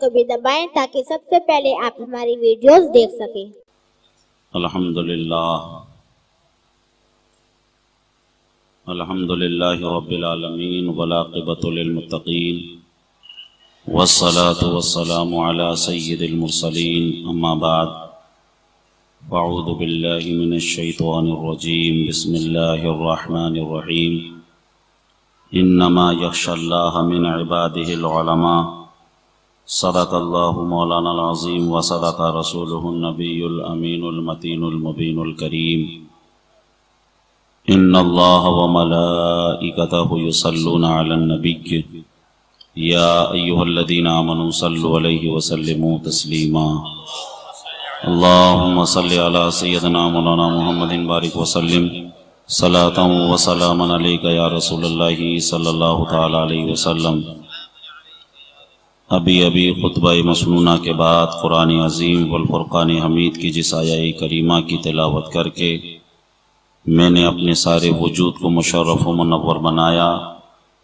کو بھی دبائیں تاکہ سب سے پہلے آپ ہماری ویڈیوز دیکھ سکیں۔ الحمدللہ رب العالمین والعاقبۃ للمتقین والصلاة والسلام علی سید المرسلین، اما بعد اعوذ باللہ من الشیطان الرجیم، بسم اللہ الرحمن الرحیم، انما یخشی اللہ من عبادہ العلماء، صدق اللہ مولانا العظیم وصدق رسولہ النبی الامین المتین المبین الکریم، ان اللہ وملائکتہ یصلون علی النبی یا ایہا الذین آمنوا صلوا علیہ وسلموا تسلیما، اللہم صلی علی سیدنا مولانا محمد بارک وسلم صلاۃ و سلاما علیک یا رسول اللہ صلی اللہ تعالی علیہ وسلم۔ ابھی خطبہ مسنونہ کے بعد قرآن عظیم والفرقان حمید کی جس آیہ کریمہ کی تلاوت کر کے میں نے اپنے سارے وجود کو مشرف و منور بنایا،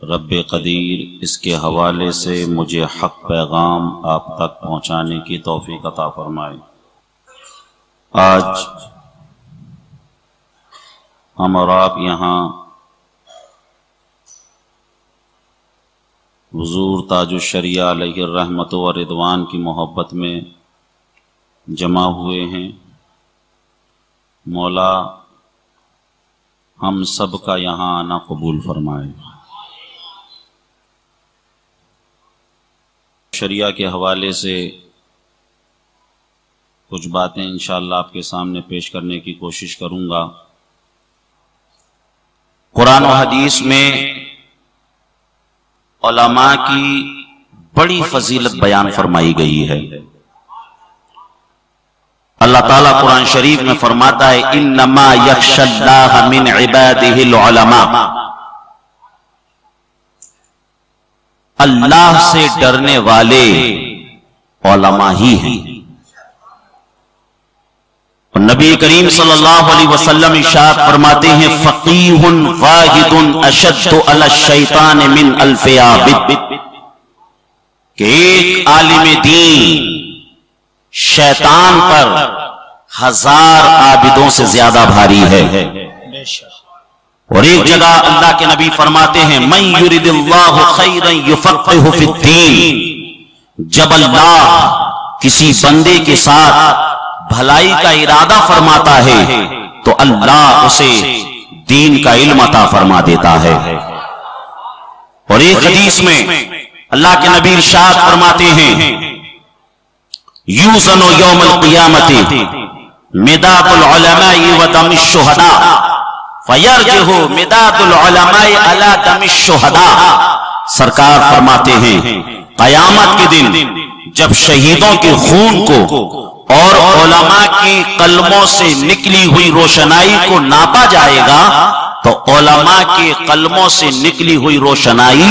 رب قدیر اس کے حوالے سے مجھے حق پیغام آپ تک پہنچانے کی توفیق عطا فرمائے۔ آج ہم اور آپ یہاں حضور تاج الشریعہ علیہ الرحمت و رضوان کی محبت میں جمع ہوئے ہیں۔ مولا ہم سب کا یہاں آنا قبول فرمائے۔ شریعہ کے حوالے سے کچھ باتیں انشاءاللہ آپ کے سامنے پیش کرنے کی کوشش کروں گا۔ قرآن و حدیث میں علماء کی بڑی فضیلت بیان فرمائی گئی ہے۔ اللہ تعالیٰ قرآن شریف میں فرماتا ہے انما یخشی اللہ من عبادہ العلماء، اللہ سے ڈرنے والے علماء ہی ہیں۔ نبی کریم صلی اللہ علیہ وسلم ارشاد فرماتے ہیں فقیہ واحد اشد علی الشیطان من الف عابد، کہ ایک عالم دین شیطان پر 1000 عابدوں سے زیادہ بھاری ہے۔ اور ایک جگہ اللہ کے نبی فرماتے ہیں من یرد اللہ خیرا یفقہہ فی الدین، جب اللہ کسی بندے کے ساتھ بھلائی کا ارادہ فرماتا ہے تو اللہ اسے دین کا علم عطا فرما دیتا ہے۔ اور ایک حدیث میں اللہ کے نبی ارشاد فرماتے ہیں یوزن یوم القیامت مداد العلماء و دم الشہداء فیرجح مداد العلماء علی دم الشہداء، سرکار فرماتے ہیں قیامت کے دن جب شہیدوں کے خون کو اور علماء کی قلموں سے نکلی ہوئی روشنائی کو ناپا جائے گا تو علماء کے قلموں سے نکلی ہوئی روشنائی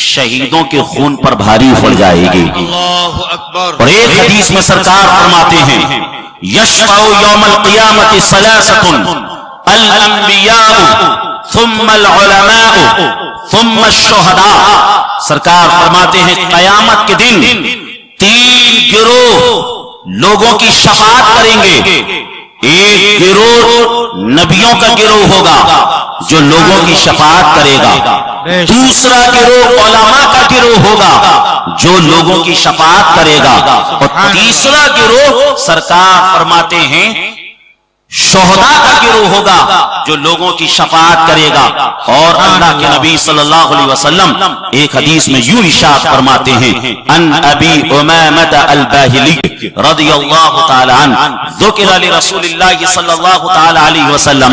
شہیدوں کے خون پر بھاری پڑ جائے گی۔ اور ایک حدیث میں سرکار فرماتے ہیں یشفع یوم القیامت ثلاثۃ الانبیاء ثم العلماء ثم الشہداء، سرکار فرماتے ہیں قیامت کے دن 3 گروہ لوگوں کی شفاعت کریں گے۔ ایک گروہ نبیوں کا گروہ ہوگا جو لوگوں کی شفاعت کرے گا، دوسرا گروہ علماء کا گروہ ہوگا جو لوگوں کی شفاعت کرے گا، اور تیسرا گروہ سرکار فرماتے ہیں شہداء کا گروہ ہوگا جو لوگوں کی شفاعت کرے گا۔ اور اللہ کے نبی صلی اللہ علیہ وسلم ایک حدیث میں یوں ارشاد فرماتے ہیں ان ابی امامۃ الباہلی رضی اللہ تعالی عنہ ذکر لرسول اللہ صلی اللہ تعالی علیہ وسلم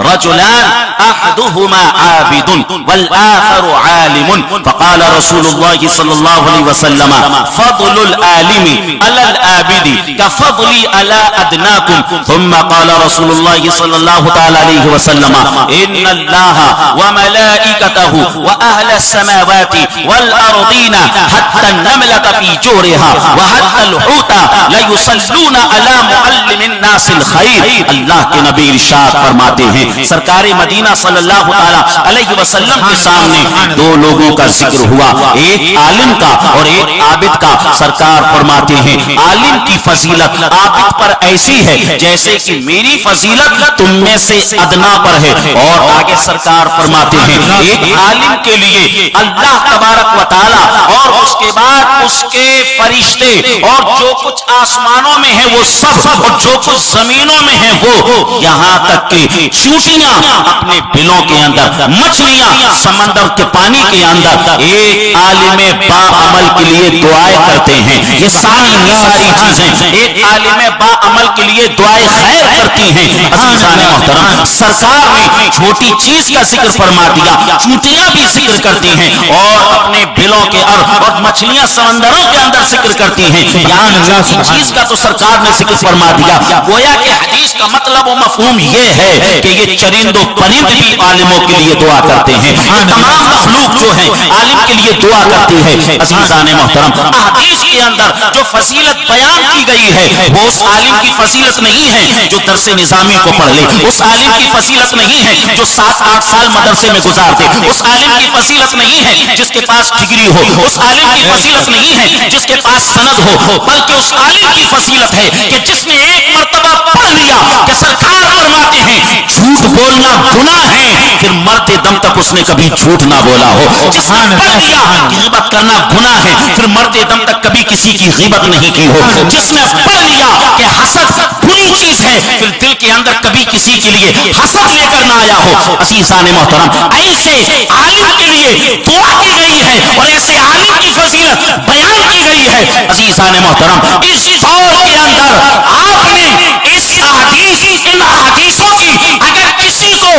رجلان احدهما عابد والآخر عالم، فقال رسول اللہ صلی اللہ علیہ وسلم فضل العالم علی العابد كفضلی علی ادناکم، ثم قال رسول रसूलुल्लाह सल्लल्लाहु तआला अलैहि वसल्लम इन्नल्लाह व मलाइकतहु व अहलस समावाति वल अर्दीना हत्ता नमलत फी जोरिहा व हत्तल हुता ला युसल्लूना अला मुअल्लिमिन नासिल खैर। अल्लाह के नबी इरशाद फरमाते हैं, सरकार मदीना सल्लल्लाहु तआला अलैहि वसल्लम के सामने दो लोगों का जिक्र हुआ, एक आलिम का और एक आबिद का। सरकार फरमाते हैं आलिम की फजीलत आबिद पर ऐसी है जैसे कि मेरी फजीलत तुम में से अदना पर है। और आगे सरकार फरमाते हैं एक आलिम के लिए अल्लाह तबारक व तआला और उसके बाद उसके फरिश्ते और जो कुछ आसमानों में है वो सब और जो कुछ जमीनों में है वो, यहाँ तक कि चूंटियां अपने बिलों के अंदर, मछलियां समंदर के पानी के अंदर एक आलिम बाअमल के लिए दुआएं करते हैं। ये सारी चीजें एक आलिम बाअमल के लिए दुआएं खैर करती हैं। अज़ीज़ान मोहतरम, सरकार ने छोटी चीज का जिक्र फरमा दिया, चूंटियां भी जिक्र करती हैं और अपने बिलों के और मछलियां समंदरों के अंदर जिक्र करती हैं। यहाँ चीज का तो सरकार ने जिक्र फरमा दिया। गोया कि हदीस का मतलब और मफहूम ये है कि ये चरिंदो परिंद भी आलिमों के लिए दुआ करते हैं, तमाम मखलूक जो है आलिम के लिए दुआ करती है। अज़ीज़ान मोहतरम, हदीस के अंदर जो फजीलत बयान की गई है वो उस आलिम की फजीलत नहीं है जो दरसे निजामी को पढ़ ले, उस आलिम की फजीलत नहीं है जो 7-8 साल मदरसे में गुजार दे, उस आलिम की फजीलत नहीं है जिसके पास डिग्री हो, उस आलिम की फजीलत नहीं है जिसके पास सनद हो, बल्कि उस आलिम की फजीलत है कि जिसने एक मर्तबा पढ़ लिया कि सरकार फरमाते हैं झूठ बोलना गुनाह है, फिर मरते दम तक उसने कभी झूठ ना बोला हो। जिसने पढ़ लिया कि ग़ीबत करना गुनाह है, फिर मरते दम तक कभी किसी की ग़ीबत नहीं की हो। जिसने पढ़ लिया कि हसद बुरी चीज है, फिर दिल के अंदर कभी किसी के लिए हसद लेकर ना आया हो। अज़ीज़ान मोहतरम, ऐसे आलिम के लिए दुआ की गई है और ऐसे आलिम की फजीलत बयान की गई है। अज़ीज़ान मोहतरम, इस दौर के अंदर आपने इस इन हदीसों की अगर किसी को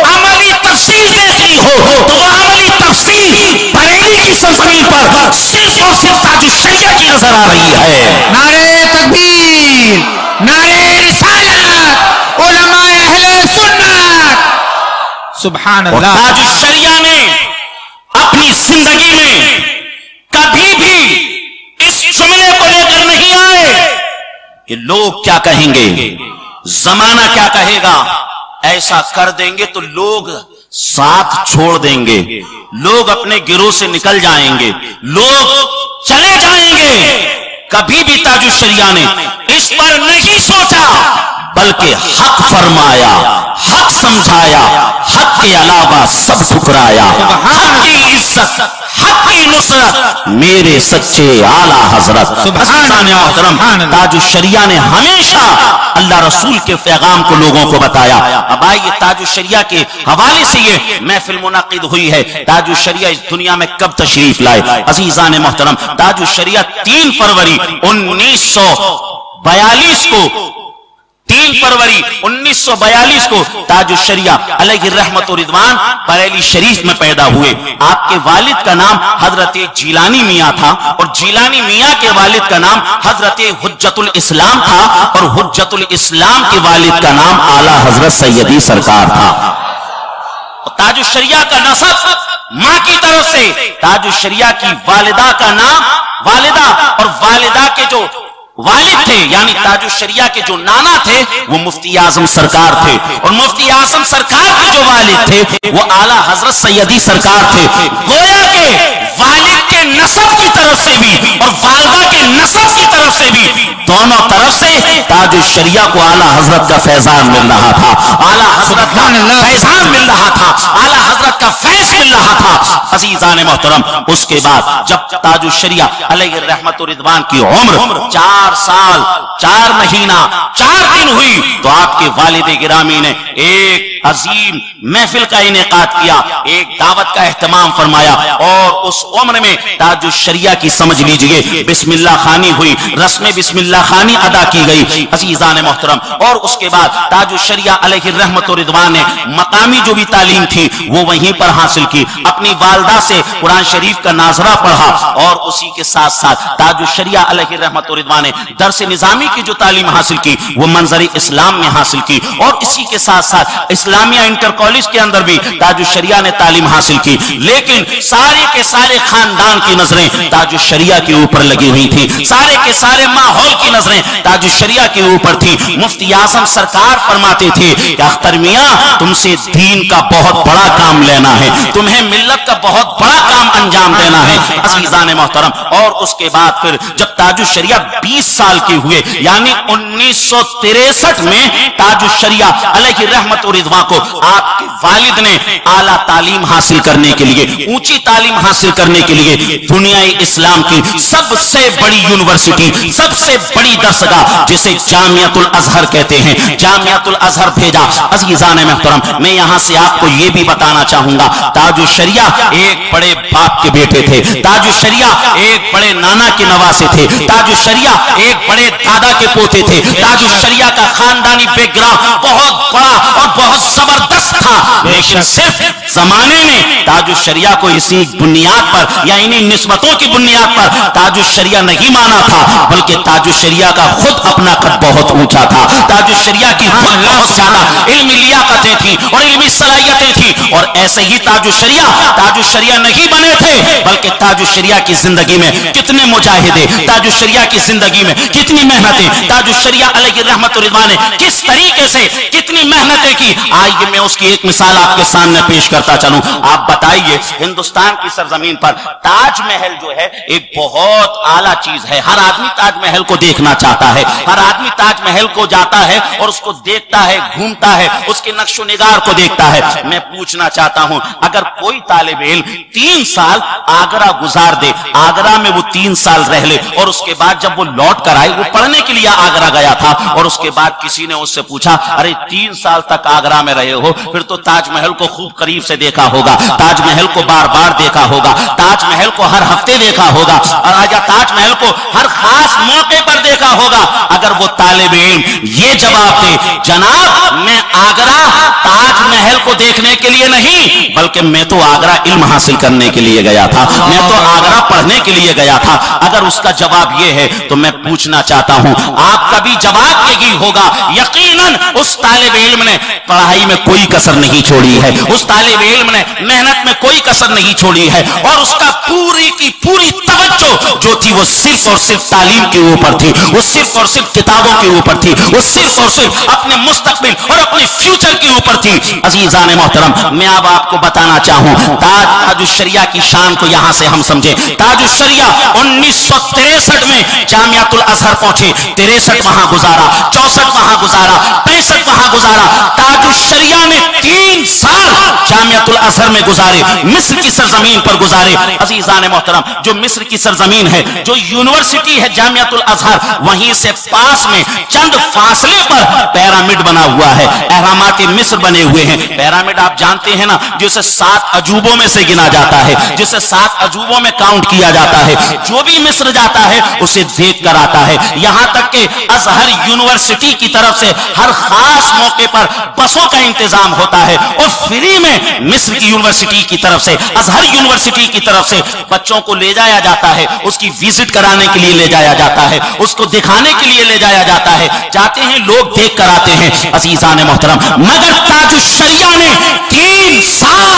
अमली तफसीर देखनी हो तो वो अमली तफसीर बरेली की सरजमीन पर सिर्फ और सिर्फ ताजुश शरिया की नजर आ रही है। नारे तकबीर, नारे रिसालत, उलमाए अहले सुन्नत, सुभान अल्लाह। ताजुश शरिया ने अपनी जिंदगी में कभी भी इस जुमले को लेकर नहीं आए कि लोग क्या कहेंगे, जमाना क्या कहेगा, ऐसा कर देंगे तो लोग साथ छोड़ देंगे, लोग अपने गिरोह से निकल जाएंगे, लोग चले जाएंगे। कभी भी ताजुश शरिया ने इस पर नहीं सोचा, बल्कि हक फरमाया, हक समझाया, हक के अलावा सब ठुकराया। हक की इज्जत, हक की नुसरत मेरे सच्चे आला हजरत ताजुश शरिया ने हमेशा अल्लाह रसूल के पैगाम को लोगों को बताया। अब आइए ताजुश शरिया के हवाले से ये महफिल मुनक़िद हुई है। ताजुश शरिया इस दुनिया में कब तशरीफ लाए? अज़ीज़ान मोहतरम, ताजुश शरिया 3 फरवरी 1942 को 3 फरवरी 1942 को ताजुश शरिया अलैहि रहमत व रिदवान बरेली शरीफ में पैदा हुए। आपके वालिद का नाम हजरत जीलानी मियाँ था और जीलानी मियाँ के वालिद का नाम हजरत हुज्जतुल इस्लाम था और हुज्जतुल इस्लाम के वालिद का नाम आला हजरत सैयदी सरकार था। ताजुश शरिया का नसब माँ की तरफ से, ताजुश शरिया की वालिदा का नाम वालिदा और वालिदा के जो वालिद थे यानी ताजुश शरिया के जो नाना थे वो मुफ्ती आजम सरकार थे और मुफ्ती आजम सरकार के जो वालिद थे वो आला हजरत सैयदी सरकार थे। गोया के वालिद के नसब की तरफ से भी और वालदा के नसब की तरफ से भी दोनों तरफ से ताजुश शरिया को आला हजरत का फैजान मिल रहा था, आला हजरत का फैजान मिल रहा था, आला हजरत का फैज मिल रहा था। अज़ीज़ान मोहतरम, उसके बाद जब ताजुश शरिया अलैहि रहमत व रिदवान की उम्र 4 साल 4 महीना 4 दिन हुई तो आपके वालिद गिरामी ने एक अजीम महफिल का इनेकाद किया, एक दावत का एहतमाम फरमाया और उस उम्र में ताजुश शरिया की समझ लीजिए, बिस्मिल्लाह खानी हुई, रस्म बिस्मिल्लाह खानी अदा की गई अजीजान मोहतरम। और उसके बाद ताजुश शरिया अलैहि रहमत व रिदवान ने मकामी जो भी तालीम थी वो वहीं पर हासिल की, अपनी वालदा से कुरान शरीफ का नाजरा पढ़ा और उसी के साथ साथ ताजुश शरिया अलैहि रहमत व रिदवान ने दरस निजामी की जो तालीम हासिल की वो मंजर इस्लाम में हासिल की। और इसी के साथ साथ इस्लामिया इंटर कॉलेज के अंदर भी ताजुश शरिया ने तालीम हासिल की। लेकिन सारे के सारे खानदान की नजरें ताजुश शरिया के ऊपर लगी हुई थी, सारे के सारे माहौल की नजरें ताजुश शरिया के ऊपर थी। मुफ्ती आजम सरकार फरमाते थे कि अख्तर मियां तुमसे दीन का बहुत बड़ा काम लेना है, तुम्हें मिल्लत का बहुत बड़ा काम अंजाम देना है अजीजान मोहतरम। और उसके बाद फिर जब ताजुश शरिया 20 साल के हुए, यानी 1963 में ताजुश शरिया अलैहि रहमत व रिदवान को आपके वालिद ने आला तालीम हासिल करने के लिए, ऊंची तालीम हासिल करने के लिए दुनिया इस्लाम की सबसे बड़ी यूनिवर्सिटी, सबसे बड़ी दरसगाह जिसे जामियातुल अजहर कहते हैं, जामियातुल अजहर भेजा अजीजान मोहतरम। मैं यहां से आपको यह भी बताना चाहूंगा, ताजुश शरिया एक बड़े बाप के बेटे थे, ताजुश शरिया एक बड़े नाना के नवासे थे, ताजुश शरिया एक बड़े दादा के पोते थे। ताजुश शरिया का खानदानी बैकग्राउंड बहुत बड़ा और बहुत जबरदस्त था, लेकिन सिर्फ जमाने ने ताजुश शरिया को इसी बुनियाद पर या इन्हीं निस्बतों की बुनियाद पर ताजुश शरिया नहीं माना था, बल्कि ताजुश शरिया का खुद अपना कद बहुत ऊंचा था। ताजुश शरिया की बहुत ज्यादा इल्मी लियाकतें थी और इल्मी सलाहियतें थी। और ऐसे ही ताजुश शरिया नहीं बने थे, बल्कि ताजुश शरिया की जिंदगी में कितने मुजाहिदे, ताजुश शरिया की जिंदगी में कितनी मेहनतें, ताजुश शरिया अलैहि रहमत व रिदवान ने किस तरीके से कितनी मेहनतें की। आइए मैं उसकी एक मिसाल आपके सामने पेश करता चलूं। आप बताइए, हिंदुस्तान की सरजमीन पर ताजमहल जो है एक बहुत आला चीज है, हर आदमी ताजमहल को देखना चाहता है, हर आदमी ताजमहल को जाता है और उसको देखता है, घूमता है, उसके नक्शो निगार को देखता है। मैं पूछना चाहता हूं, अगर कोई तालिब इल्म 3 साल आगरा गुजार दे, आगरा में वो 3 साल रह ले और उसके बाद जब वो लौट कर आए, वो पढ़ने के लिए आगरा गया था और उसके बाद किसी ने उससे पूछा, अरे 3 साल तक आगरा में रहे हो, फिर तो ताजमहल को खूब करीब से देखा होगा, ताजमहल को बार बार देखा होगा, ताजमहल को हर हफ्ते देखा होगा और आजा ताजमहल को हर खास मौके पर देखा होगा। अगर वो तालिब इल्म ये जवाब दे, जनाब मैं आगरा ताजमहल को देखने के लिए नहीं, बल्कि मैं तो आगरा इल्म हासिल करने के लिए गया था, मैं तो आगरा पढ़ने के लिए गया था, अगर उसका जवाब ये है तो मैं पूछना चाहता हूं, आपका भी जवाब यही होगा, यकीनन उस तालिब इल्म ने पढ़ाई में कोई कसर नहीं छोड़ी है, उस तालिब इल्म ने मेहनत में कोई कसर नहीं छोड़ी है और उसका पूरी की पूरी तवज्जो जो थी वो सिर्फ और सिर्फ तालीम के ऊपर थी, वो सिर्फ और सिर्फ किताबों के ऊपर थी, वो सिर्फ और सिर्फ अपने मुस्तकबिल और अपने फ्यूचर के ऊपर थी। अजीजान मोहतरम, मैं अब आपको बताना चाहूं ताजुश शरिया की शान को यहां से हम समझे। ताजुश शरिया 1963 में जामियातुल अजहर पहुंचे, 63 वहां गुजारा, 64 वहां गुजारा, 65 वहां गुजारा। ताजुश शरिया ने 3 साल जामियातुल अजहर में गुजारे, मिस्र की सरजमीन पर गुजारे। अजीजान मोहतरम, जो मिस्र की सरजमीन है, जो यूनिवर्सिटी है जामियातुल अजहर, वहीं से पास में चंद फासले पर पिरामिड बना हुआ है, अहरामात मिस्र बने हुए हैं। पिरामिड आप जानते हैं ना, जिसे 7 अजूबों में से गिना जाता है, जिसे 7 अजूबों में काउंट किया जाता है। जो भी मिस्र जाता है उसे देख कर आता है। यहां तक कि अजहर यूनिवर्सिटी की तरफ से हर खास मौके पर बसों का इंतजाम होता है और फ्री में मिस्र की यूनिवर्सिटी की तरफ से, अजहर यूनिवर्सिटी की तरफ से बच्चों को ले जाया जाता है, उसकी विजिट कराने के लिए ले जाया जाता है, उसको दिखाने के लिए ले जाया जाता है, जाते हैं लोग देख कर आते हैं। अजीजान मोहतरम, मगर ताजुश शरिया ने 3 साल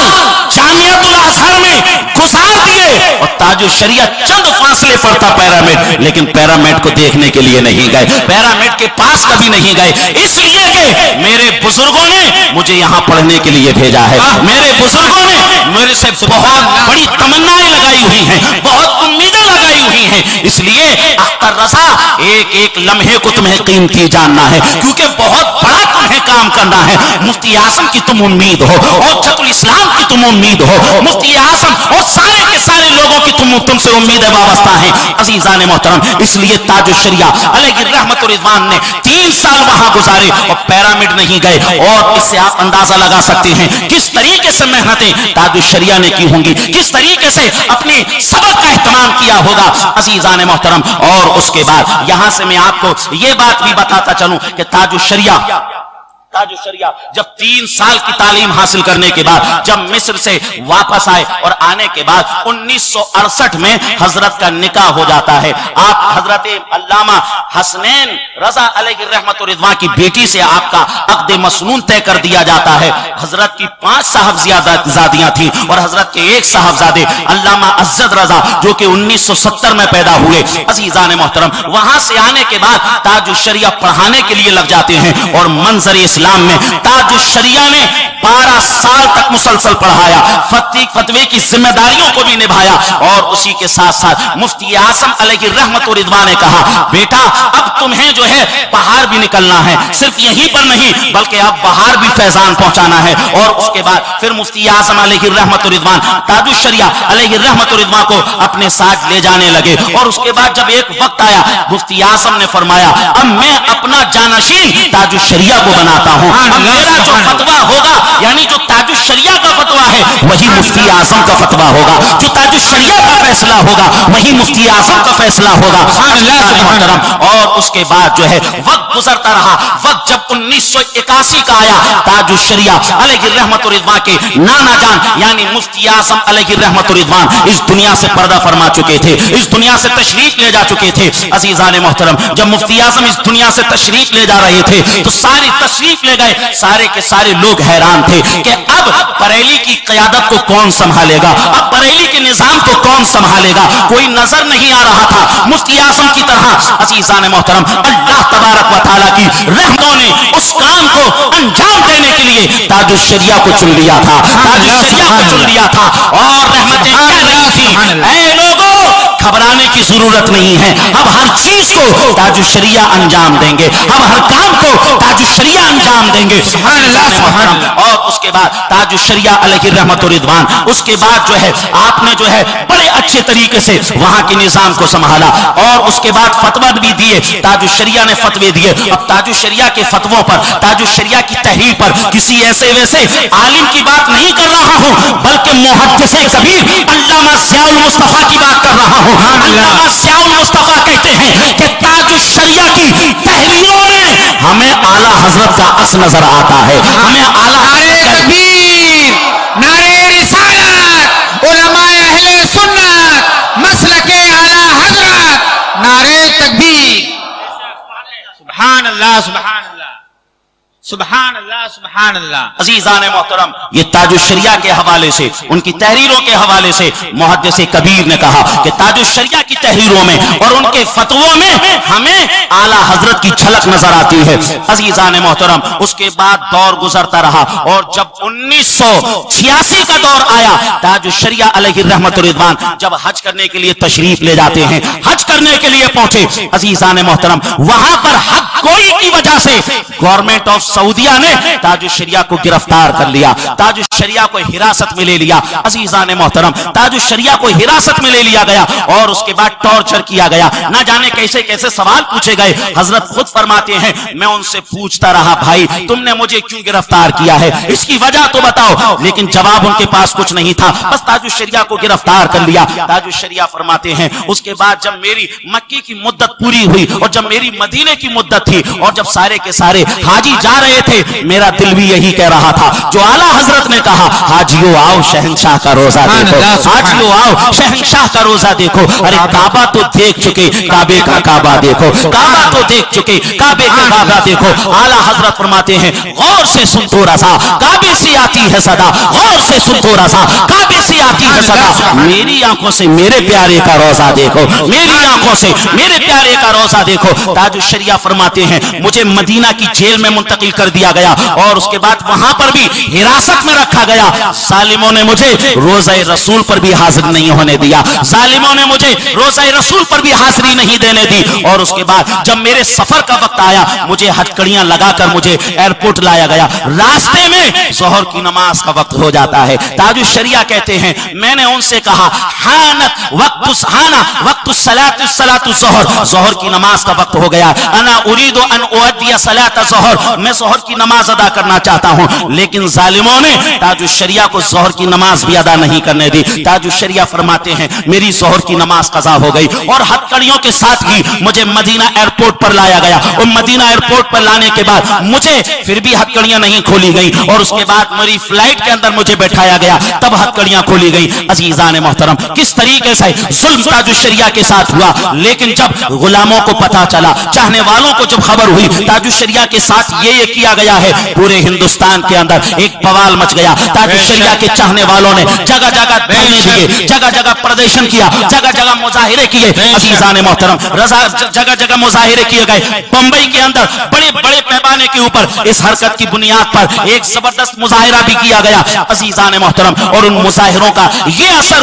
जामियातुल अजहर में गुजार दिए और ताजुश शरिया चंद फासले पर था पिरामिड, लेकिन पिरामिड को देखने के लिए नहीं गए, पिरामिड के पास कभी नहीं गए, इसलिए कि मेरे बुजुर्गों ने मुझे यहां पढ़ने के लिए भेजा है, मेरे बुजुर्गों ने मेरे से बहुत बड़ी तमन्नाएं लगाई हुई हैं, बहुत उम्मीदें लगाई हुई हैं, इसलिए अख्तर रजा एक एक लम्हे को तुम्हें कीमती जानना है, क्योंकि बहुत बड़ा तुम्हें काम करना है। मुफ्ती आजम की तुम उम्मीद हो और जतुल इस्लाम की तुम उम्मीद हो, मुफ्ती आजम और सारे के सारे लोगों की तुमसे उम्मीदें वाबस्ता हैं अजीजान मोहतरम। इसलिए ताजुल शरिया अलैहि रहमत व रिज़वान ने 3 साल वहां गुजारे और पिरामिड नहीं गए। और इससे आप अंदाजा लगा सकते हैं किस तरीके से मेहनतें ताजुल शरिया ने की होंगी, किस तरीके से अपने सबक का एहतमाम किया होगा अजीजान मोहतरम। और उसके बाद यहां से मैं आपको यह बात भी बताता चलूं कि ताजुल शरिया जब 3 साल की तालीम हासिल करने के बाद जब मिस्र से वापस आए और आने के बाद 1968 में हजरत का निकाह हो जाता है। आप हजरत अल्लामा हसनैन रजा अलैहि रहमत व रिज़वान की बेटी से आपका अक़्द मसनून तय कर दिया जाता है। हजरत की 5 साहबजादियां थी और हजरत के 1 साहबजादे अल्लामा अज़्ज़द रजा जो कि 1970 में पैदा हुए अजीजान मोहतरम। वहां से आने के बाद ताजुल शरिया पढ़ाने के लिए लग जाते हैं और मंजर इस्लाम में ताजुल शरिया ने 12 साल तक मुसलसल पढ़ाया, फतवे की जिम्मेदारियों को भी निभाया। और उसी के साथ साथ मुफ्ती आज़म अलैहि रहमत व रिज़वान ने कहा, बेटा अब तुम्हें जो है बाहर भी निकलना है, सिर्फ यहीं पर नहीं बल्कि अब बाहर भी फैजान पहुंचाना है। और उसके बाद फिर मुफ्ती आज़म अलैहि रहमत व रिज़वान ताजुल शरिया अलैहि रहमत व रिज़वान को अपने साथ ले जाने लगे। और उसके बाद जब एक वक्त आया मुफ्ती आज़म ने फरमाया, अब मैं अपना जानशीन ताजुल शरिया को बनाता हूं, अब मेरा जो फतवा होगा यानी जो ताजुल शरिया का फतवा है वही मुफ्ती आज़म का फतवा होगा, जो ताजुल शरिया का फैसला होगा वही मुफ्ती आज़म का फैसला होगा। और उसके बाद जो है वक्त गुजरता रहा। वक्त जब 1981 का आया, ताजुल शरिया अलैहि रहमत व रिज़वान के नाना जान यानी मुफ्ती आज़म अलैहि रहमत व रिज़वान इस दुनिया से पर्दा फरमा चुके थे, इस दुनिया से तशरीफ ले जा चुके थे अजीजान मोहतरम। जब मुफ्ती आज़म इस दुनिया से तशरीफ ले जा रहे थे तो सारी तशरीफ ले गए, सारे के सारे लोग हैरान थे कि अब बरेली की क़यादत को कौन संभालेगा, अब बरेली के निजाम को कौन संभालेगा। कोई नजर नहीं आ रहा था मुफ्ती आज़म की तरह अजीजान मोहतरम। अल्लाह तबारक व तआला की रहमतों ने उस काम को अंजाम देने के लिए ताजुल शरिया को चुन लिया था, ताजुल शरिया को चुन लिया था। और रहमतें कह रही थी, ऐ लोगों घबराने की जरूरत नहीं है, अब हर चीज को ताजुल शरिया अंजाम देंगे, अब हर काम को ताजुल शरिया अंजाम देंगे। और उसके बाद ताजुल शरिया अलैहि रहमत व रिज़वान, उसके बाद जो है आपने जो है बड़े अच्छे तरीके से वहां के निजाम को संभाला। और उसके बाद फतवा भी दिए, ताजुल शरिया ने फतवे दिए। अब ताजुल शरिया के फतवों पर, ताजुल शरिया की तहरीर पर किसी ऐसे वैसे आलिम की बात नहीं कर रहा हूं बल्कि मुहद्दिस कबीर अल्लामा ज़ियाउल मुस्तफा की बात कर रहा हूं। अल्लामा ज़ियाउल मुस्तफा कहते हैं कि ताजुल शरिया की तहरीरों में हमें आला हजरत का अस नजर आता है, हमें आला तकबीर, नारे रिसालत, उलमाए अहले सुन्नत, मसलके आला हजरत, नारे तकबीर। सुभान अल्लाह, सुभान अल्लाह, सुभान अल्लाह, सुभान अल्लाह। अजीजान मोहतरम, ये ताजुल शरिया के हवाले से, उनकी तहरीरों के हवाले से मुहद्दिस कबीर ने कहा कि ताजुल शरिया की तहरीरों में और उनके फतवों में हमें आला हजरत की झलक नजर आती है अजीजान मोहतरम। उसके बाद दौर गुजरता रहा और जब 1986 का दौर आया, ताजुल शरिया अलैहि रहमत व रिज़वान जब हज करने के लिए तशरीफ ले जाते हैं, हज करने के लिए पहुंचे अजीजान मोहतरम, वहां पर हज कोई की वजह से गवर्नमेंट ऑफ सऊदिया ने ताजुल शरिया को गिरफ्तार कर लिया, ताजुल शरिया को हिरासत में ले लिया अजीजान मोहतरम। ताजुल शरिया को हिरासत में ले लिया गया और उसके बाद टॉर्चर किया गया, ना जाने कैसे कैसे सवाल पूछे गए। हजरत खुद फरमाते हैं, मैं उनसे पूछता रहा, भाई तुमने मुझे क्यों गिरफ्तार किया है, इसकी वजह तो बताओ, लेकिन जवाब उनके पास कुछ नहीं था, बस ताजुल शरिया को गिरफ्तार कर लिया। ताजुल शरिया फरमाते हैं, उसके बाद जब मेरी मक्की की मुद्दत पूरी हुई और जब मेरी मदीने की मुद्दत थी और जब सारे के सारे हाजी जा रहे थे, मेरा दिल भी यही कह रहा था जो आला हजरत ने कहा, हाजियों आओ शहंशाह का रोजा देखो, हाजियों आओ शहंशाह का रोजा देखो। अरे काबा तो देख चुके, काबे का काबा देखो, काबा तो देख चुके, काबे का काबा देखो। आला हजरत फरमाते हैं, गौर से सुन तो रसा, काबे से आती है सदा, गौर से सुन तो रसा, काबे से आती है सदा। मेरी आंखों से मेरे प्यारे का रोजा देखो, मेरी आंखों से मेरे प्यारे का रोजा देखो। ताजुश शरिया फरमाते हैं मुझे मदीना की जेल में मुंतकिल कर दिया गया और उसके बाद वहां पर भी हिरासत में रखा गया। जालिमों ने मुझे रोज़ा रसूल पर भी हाजिर नहीं होने दिया, जालिमों ने मुझे रोज़ा रसूल पर भी हाजिरी नहीं देने दी। और उसके बाद जब मेरे सफर का वक्त आया मुझे हथकड़ियां लगाकर मुझे एयरपोर्ट लाया गया। रास्ते में जोहर की नमाज का वक्त हो जाता है। ताजुश शरिया कहते हैं मैंने उनसे कहा हानत वक्त सलातु ज़ोहर, जोहर की नमाज का वक्त हो गया। अना उरीदु अन उअद्दिया सलात ज़ोहर, मैं जोहर की नमाज अदा करना चाहता हूं। लेकिन जालिमों ने ताजुश शरिया को जोहर की नमाज भी अदा नहीं करने दी। ताजुश शरिया फरमाते हैं मेरी जोहर की नमाज कज़ा हो गई और हथकड़ियों के साथ ही मुझे मदीना एयरपोर्ट पर लाया गया। और मदीना एयरपोर्ट पर लाने के बाद मुझे फिर भी हथकड़ियां नहीं खोली गई और उसके बाद मेरी फ्लाइट के अंदर मुझे बैठाया गया, तब हथकड़ियां खोली गई। अजीजान मोहतरम, किस तरीके से जुल्म ताजुश शरिया के साथ हुआ। लेकिन जब गुलामों को पता चला, चाहने वालों को जब खबर हुई ताजुश शरिया के साथ ये किया गया है, पूरे हिंदुस्तान के अंदर एक बवाल मच गया। ताजुश शरिया के चाहने वालों ने जगह जगह धरने दिए, जगह जगह प्रदर्शन किया, जगह जगह मुजाहिरे किए। अजीजान मोहतरम, जगह जगह मुजाहिरे किए गए। बंबई के अंदर बड़े बड़े पैमाने के ऊपर इस हरकत की बुनियाद पर एक जबरदस्त मुजाहिरा भी किया गया। अजीजान मोहतरम, और उन मुजाहिरों का ये असर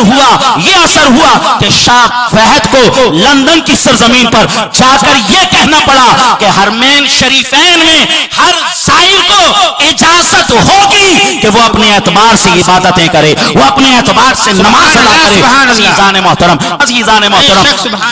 हुआ कि शाह फहद को लंदन की सरजमीन पर जाकर यह कहना पड़ा कि हरमैन शरीफैन में हर साइर को इजाजत होगी कि वो अपने एतबार से इबादतें करे, वो अपने एतबार से नमाज अदा करे। अजीजान मोहतरम,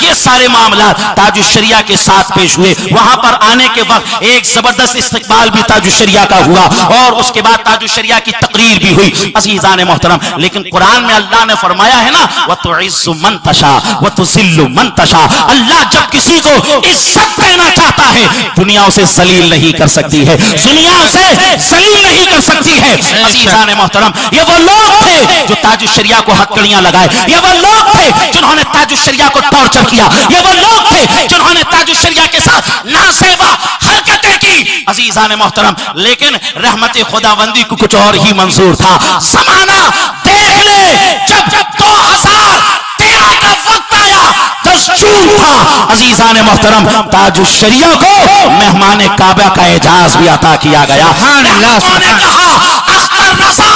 ये सारे मामला ताजुश शरिया के साथ पेश हुए। वहां पर आने के वक्त एक जबरदस्त इस्तकबाल भी ताजुश शरिया का हुआ और उसके बाद ताजुश शरिया की तकरीर भी हुई। अजीजान मोहतरम, लेकिन कुरान में अल्लाह ने फरमाया है ना, वतुइज़्ज़ु मन तशा वतुज़िल्लु मन तशा। अल्लाह जब किसी को इज्जत देना चाहता है दुनिया उसे जलील नहीं कर सकती है, दुनिया उसे जलील नहीं कर सकती है। अजीजान मोहतरम, ये वो लोग थे जो ताजुश शरिया को हथकड़ियां लगाए, ये वो लोग थे जिन्होंने ताजुश शरिया को टॉर्चर किया, ये वो लोग थे जिन्होंने ताजुश शरिया के साथ नासेवा हरकतें की। अजीजान मोहतरम, लेकिन रहमत खुदाबंदी को कुछ और ही मंजूर था। जमाना देख ले, जब 2013 का वक्त आया, 10 जून था। अजीजान मोहतरम, ताजुश शरिया को मेहमान काबा का एजाज भी अता किया गया। उन्होंने कहा अख्तर रज़ा,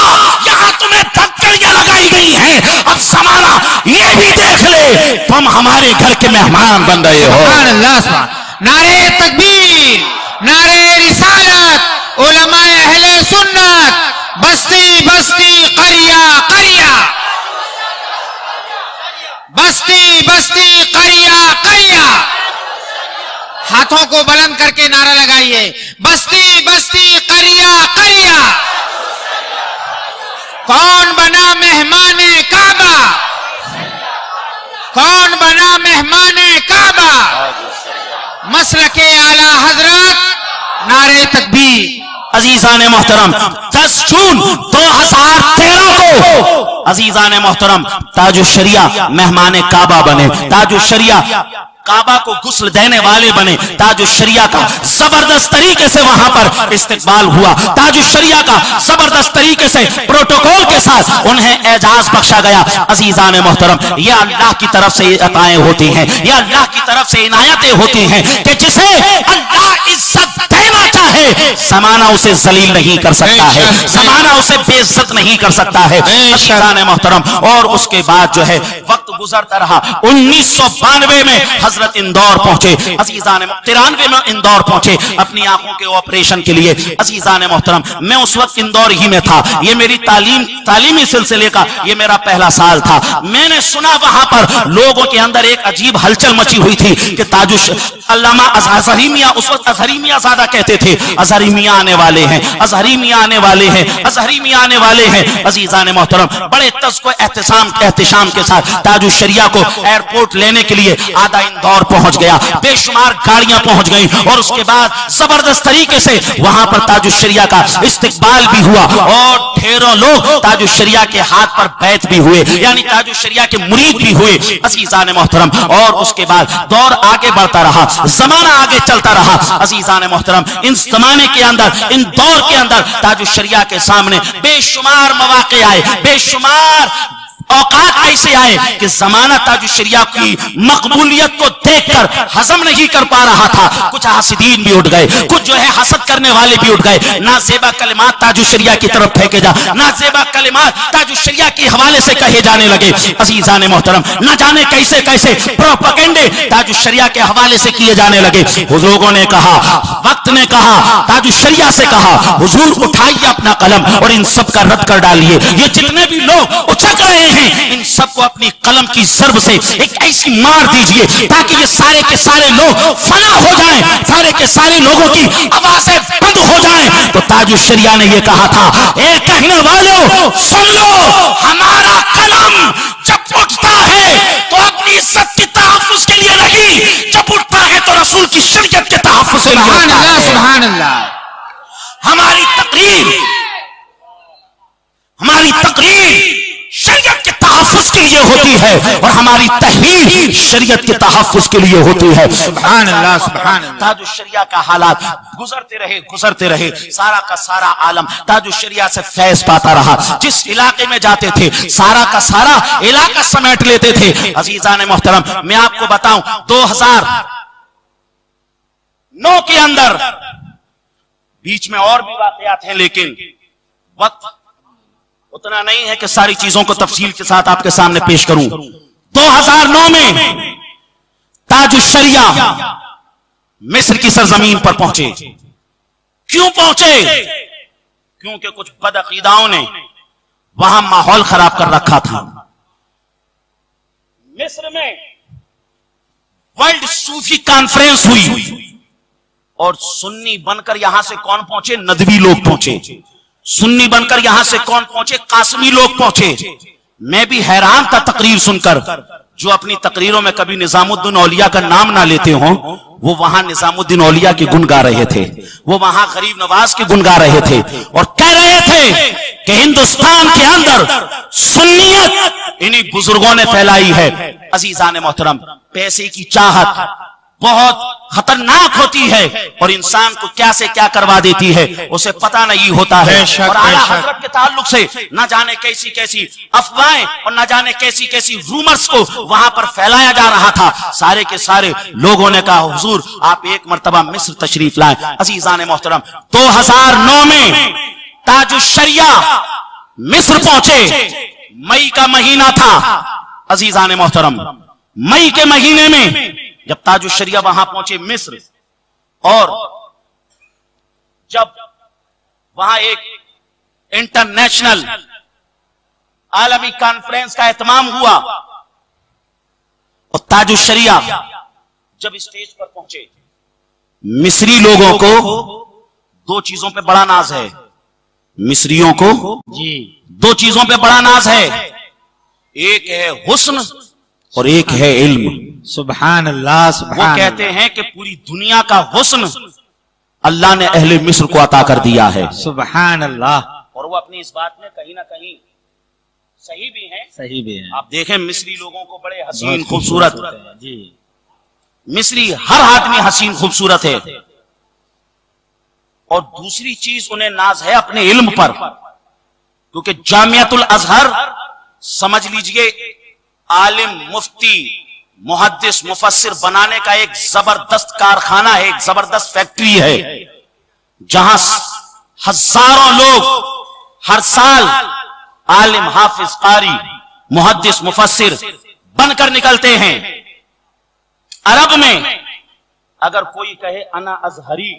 यहाँ तुम्हें हथकड़ियां लगाई गई हैं, अब जमाना ये भी देख ले तुम हमारे घर के मेहमान बन रहे हो। नारे तकबीर, नारे रिसालत, उलमाए अहले सुन्नत, बस्ती बस्ती करिया करिया, बस्ती बस्ती करिया करिया। हाथों को बुलंद करके नारा लगाइए, बस्ती बस्ती करिया करिया। कौन बना मेहमाने काबा, कौन बना मेहमाने काबा, मसलके आला हजरत, नारे तकबीर। अजीजान मोहतरम, 10 जून 2013 को अजीजान मोहतरम ताजुश शरिया मेहमान काबा बने, ताजुश शरिया काबा को गुस्ल देने वाले बने। ताजुश शरिया का जबरदस्त तरीके से वहां पर इस्तेकबाल हुआ, ताजुश शरिया का जबरदस्त तरीके से प्रोटोकॉल के साथ उन्हें एजाज बख्शा गया। अजीजान मोहतरम, यह अल्लाह की तरफ से अताएं होती हैं, यह अल्लाह की तरफ से इनायतें होती हैं कि जिसे अल्लाह इज्जत देना चाहे ज़माना उसे जलील नहीं कर सकता है, ज़माना उसे बेइज्जत नहीं कर सकता है। अजीजान मोहतरम, और उसके बाद जो है वक्त गुजरता रहा। 1992 में हजरत इंदौर पहुंचे। अजीजान 93 में इंदौर पहुंचे अपनी आंखों के ऑपरेशन के लिए। अजीजान मोहतरम, मैं उस वक्त इंदौर ही में था। ये मेरी तालीमी सिलसिले का ये मेरा पहला साल था। मैंने सुना वहां पर लोगों के अंदर एक अजीब हलचल मची हुई थी कि ताजुश अल्लामा अज़हरी मियां, उस वक्त अज़हरी मियां ज्यादा कहते थे, अज़हरी मियां आने वाले हैं, अज़हरी मियां आने वाले हैं, अज़हरी मियां आने वाले हैं। अजीजान मोहतरम, बड़े तज़्को एहतिशाम के साथ ताजुश शरिया को एयरपोर्ट लेने के लिए आधा इंदौर पहुंच गया, बेशुमार गाड़ियां पहुंच गई और उसके बाद जबरदस्त तरीके से वहां पर ताजुश शरिया का इस्तिकबाल भी हुआ और ढेरों लोग ताजुश शरिया के हाथ पर बैत भी हुए, यानी ताजुश शरिया के मुरीद भी हुए। अजीजान मोहतरम, और उसके बाद दौर आगे बढ़ता रहा, जमाना आगे चलता रहा। अजीजान मोहतरम, इन जमाने के अंदर, इन दौर के अंदर ताजुश शरिया के सामने बेशुमार मौके आए, बेशुमार اوقات ایسے آئے کہ زمانہ تاج الشریعہ کی مقبولیت کو دیکھ کر ہضم نہیں کر پا رہا تھا. کچھ حاسدین بھی اٹھ گئے, کچھ جو ہے حسد کرنے والے بھی اٹھ گئے. نازیبا کلمات تاج الشریعہ کی طرف پھینکے جا, نازیبا کلمات تاج الشریعہ کے حوالے سے کہے جانے لگے. عزیزان محترم, نہ جانے کیسے کیسے پروپیگنڈے تاج الشریعہ کے حوالے سے کیے جانے لگے. حضوروں نے کہا, وقت نے کہا, تاج الشریعہ سے کہا, حضور اٹھائیے اپنا قلم اور ان سب کا رد کر ڈالیے. یہ جتنے بھی لوگ اچک رہے ہیں ان سب کو اپنی قلم کی ضرب سے ایک ایسی مار دیجئے تاکہ یہ سارے کے سارے لوگ فنا ہو جائیں, سارے کے سارے لوگوں کی آوازیں بند ہو جائیں. تو تاج الشریعہ نے یہ کہا تھا, اے کہنے والوں سن لو, ہمارا قلم جب اٹھتا ہے تو اپنی عزت کے تحفظ کے لیے نہیں, جب اٹھتا ہے تو رسول کی شریعت کے تحفظ کے لیے. سبحان اللہ, سبحان اللہ. ہماری تقریر شریعت کے تحفظ کے لیے ہوتی ہے اور ہماری تحریر شریعت کے تحفظ کے لیے ہوتی ہے. سبحان اللہ, سبحان اللہ. تاج الشریعہ کا حالات گزرتے رہے, سارا کا سارا عالم تاج الشریعہ سے فیض پاتا رہا. جس علاقے میں جاتے تھے سارا کا سارا علاقہ سمیٹ لیتے تھے. عزیزان محترم, میں آپ کو بتاؤں 2009 کے اندر بیچ میں اور بھی واقعات ہیں, لیکن وقت اتنا نہیں ہے کہ ساری چیزوں کو تفصیل کے ساتھ آپ کے سامنے پیش کروں. 2009 میں تاج الشریعہ مصر کی سرزمین پر پہنچے. کیوں پہنچے؟ کیونکہ کچھ بدعقیداؤں نے وہاں ماحول خراب کر رکھا تھا. مصر میں ورلڈ صوفی کانفرنس ہوئی اور سنی بن کر یہاں سے کون پہنچے؟ ندوی لوگ پہنچے. سنی بن کر یہاں سے کون پہنچے؟ قاسمی لوگ پہنچے. میں بھی حیران تھا تقریر سن کر. جو اپنی تقریروں میں کبھی نظام الدین اولیاء کا نام نہ لیتے ہوں وہ وہاں نظام الدین اولیاء کی گن گا رہے تھے, وہ وہاں غریب نواز کی گن گا رہے تھے اور کہہ رہے تھے کہ ہندوستان کے اندر سنیت انہی بزرگوں نے پھیلائی ہے. عزیزان محترم, پیسے کی چاہت بہت خطرناک ہوتی ہے اور انسان کو کیا سے کیا کروا دیتی ہے اسے پتہ نہیں ہوتا ہے. اور اعلیٰ حضرت کے تعلق سے نہ جانے کیسی کیسی افواہیں اور نہ جانے کیسی کیسی رومرز کو وہاں پر پھیلایا جا رہا تھا. سارے کے سارے لوگوں نے کہا حضور آپ ایک مرتبہ مصر تشریف لائیں. عزیزان محترم, 2009 میں تاج الشریعہ مصر پہنچے. مئی کا مہینہ تھا. عزیزان محترم, مئی کے مہینے میں جب تاج الشریعہ وہاں پہنچے مصر, اور جب وہاں ایک انٹرنیشنل عالمی کانفرنس کا اہتمام ہوا اور تاج الشریعہ جب اسٹیج پر پہنچے, مصری لوگوں کو دو چیزوں پہ بڑا ناز ہے. مصریوں کو دو چیزوں پہ بڑا ناز ہے, ایک ہے حسن اور ایک ہے علم. سبحان اللہ, سبحان وہ کہتے ہیں کہ پوری دنیا کا حسن اللہ نے اہل مصر کو عطا کر دیا ہے. سبحان اللہ. اور وہ اپنی اس بات میں کہیں نہ کہیں صحیح بھی ہیں. آپ دیکھیں مصری لوگوں کو بڑے حسین خوبصورت, مصری ہر آدمی حسین خوبصورت ہے. اور دوسری چیز انہیں ناز ہے اپنے علم پر, کیونکہ جامعۃ الازہر سمجھ لیجئے عالم, مفتی, محدث, مفسر بنانے کا ایک زبردست کارخانہ ہے, ایک زبردست فیکٹری ہے, جہاں ہزاروں لوگ ہر سال عالم, حافظ, قاری, محدث, مفسر بن کر نکلتے ہیں. عرب میں اگر کوئی کہے انا ازہری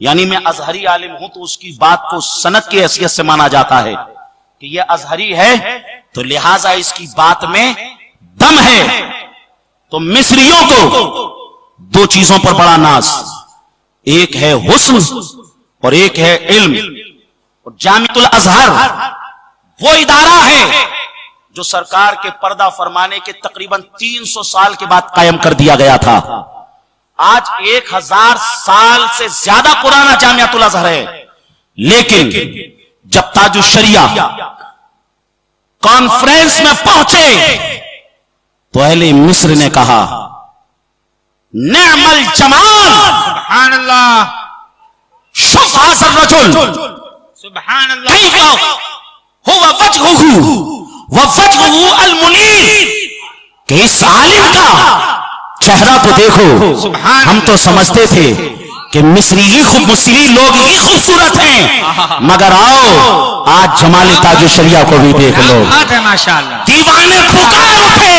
یعنی میں ازہری عالم ہوں تو اس کی بات کو سند کی حیثیت سے مانا جاتا ہے کہ یہ ازہری ہے, تو لہٰذا اس کی بات میں دم ہے. تو مصریوں کو دو چیزوں پر بڑا ناز, ایک ہے حسن اور ایک ہے علم. اور جامعۃ الازہر وہ ادارہ ہے جو سرکار کے پردہ فرمانے کے تقریباً 300 سال کے بعد قائم کر دیا گیا تھا. آج 1000 سال سے زیادہ پرانا جامعۃ الازہر ہے, لیکن جب تاج الشریعہ کانفرنس میں پہنچے تو اہل مصر نے کہا نعم الجمال, سبحان اللہ, شوف هذا الرجل سبحان اللہ, كيف هو وجهه वफ़जहु अल-मुनीर, कि इस आलिम का चेहरा तो देखो। हम तो समझते थे कि मिस्री लोग ही खूबसूरत हैं, मगर आओ आज जमाल ताज शरिया को भी देख लो। माशाअल्लाह। दीवाने पुकार उठे,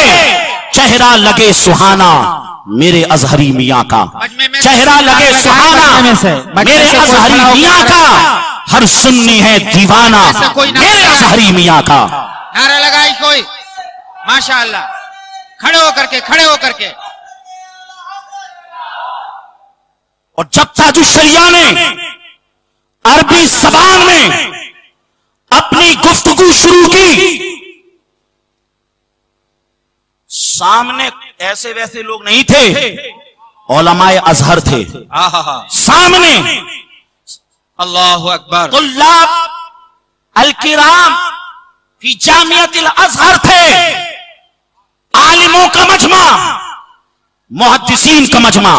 चेहरा लगे सुहाना मेरे अजहरी मियाँ का, चेहरा लगे सुहाना मेरे अजहरी मियाँ का, हर सुन्नी है दीवाना मेरे अजहरी मियाँ का। नारा लगाई कोई, माशाअल्लाह। खड़े होकर के, खड़े होकर के। और जब ताजुश शरिया ने अरबी ज़बान में अपनी गुफ्तगू शुरू की, सामने ऐसे वैसे लोग नहीं थे, उलमाए अजहर थे सामने। अल्लाहु अकबर। तुल्लाब अल-किराम फी जामियतिल अजहर थे, आलिमों का मजमा, मुहद्दिसीन का मजमा,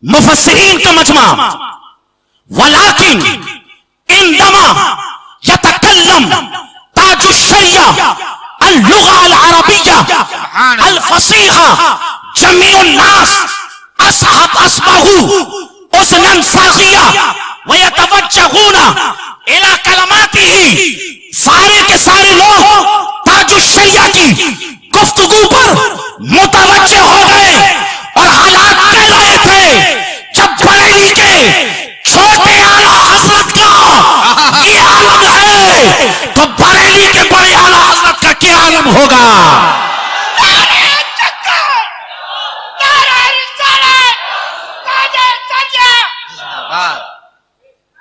मुफस्सिरीन का मजमा। वलाकिन इंदमा यतकल्लम ताजुश शरिया अल-लुगा अल-अरबिया अल-फसीहा जमीउन नास असबहु उसनन साखिया व यतवज्जहूना इला कलमातिही। सारे के सारे लोग ताजुश शरिया की गुफ्तगू पर मुतवज्जे हो गए और हालात कह रहे थे, जब बरेली के छोटे आला हजरत का ये आलम है तो बरेली के बड़े आला हजरत का क्या आलम होगा।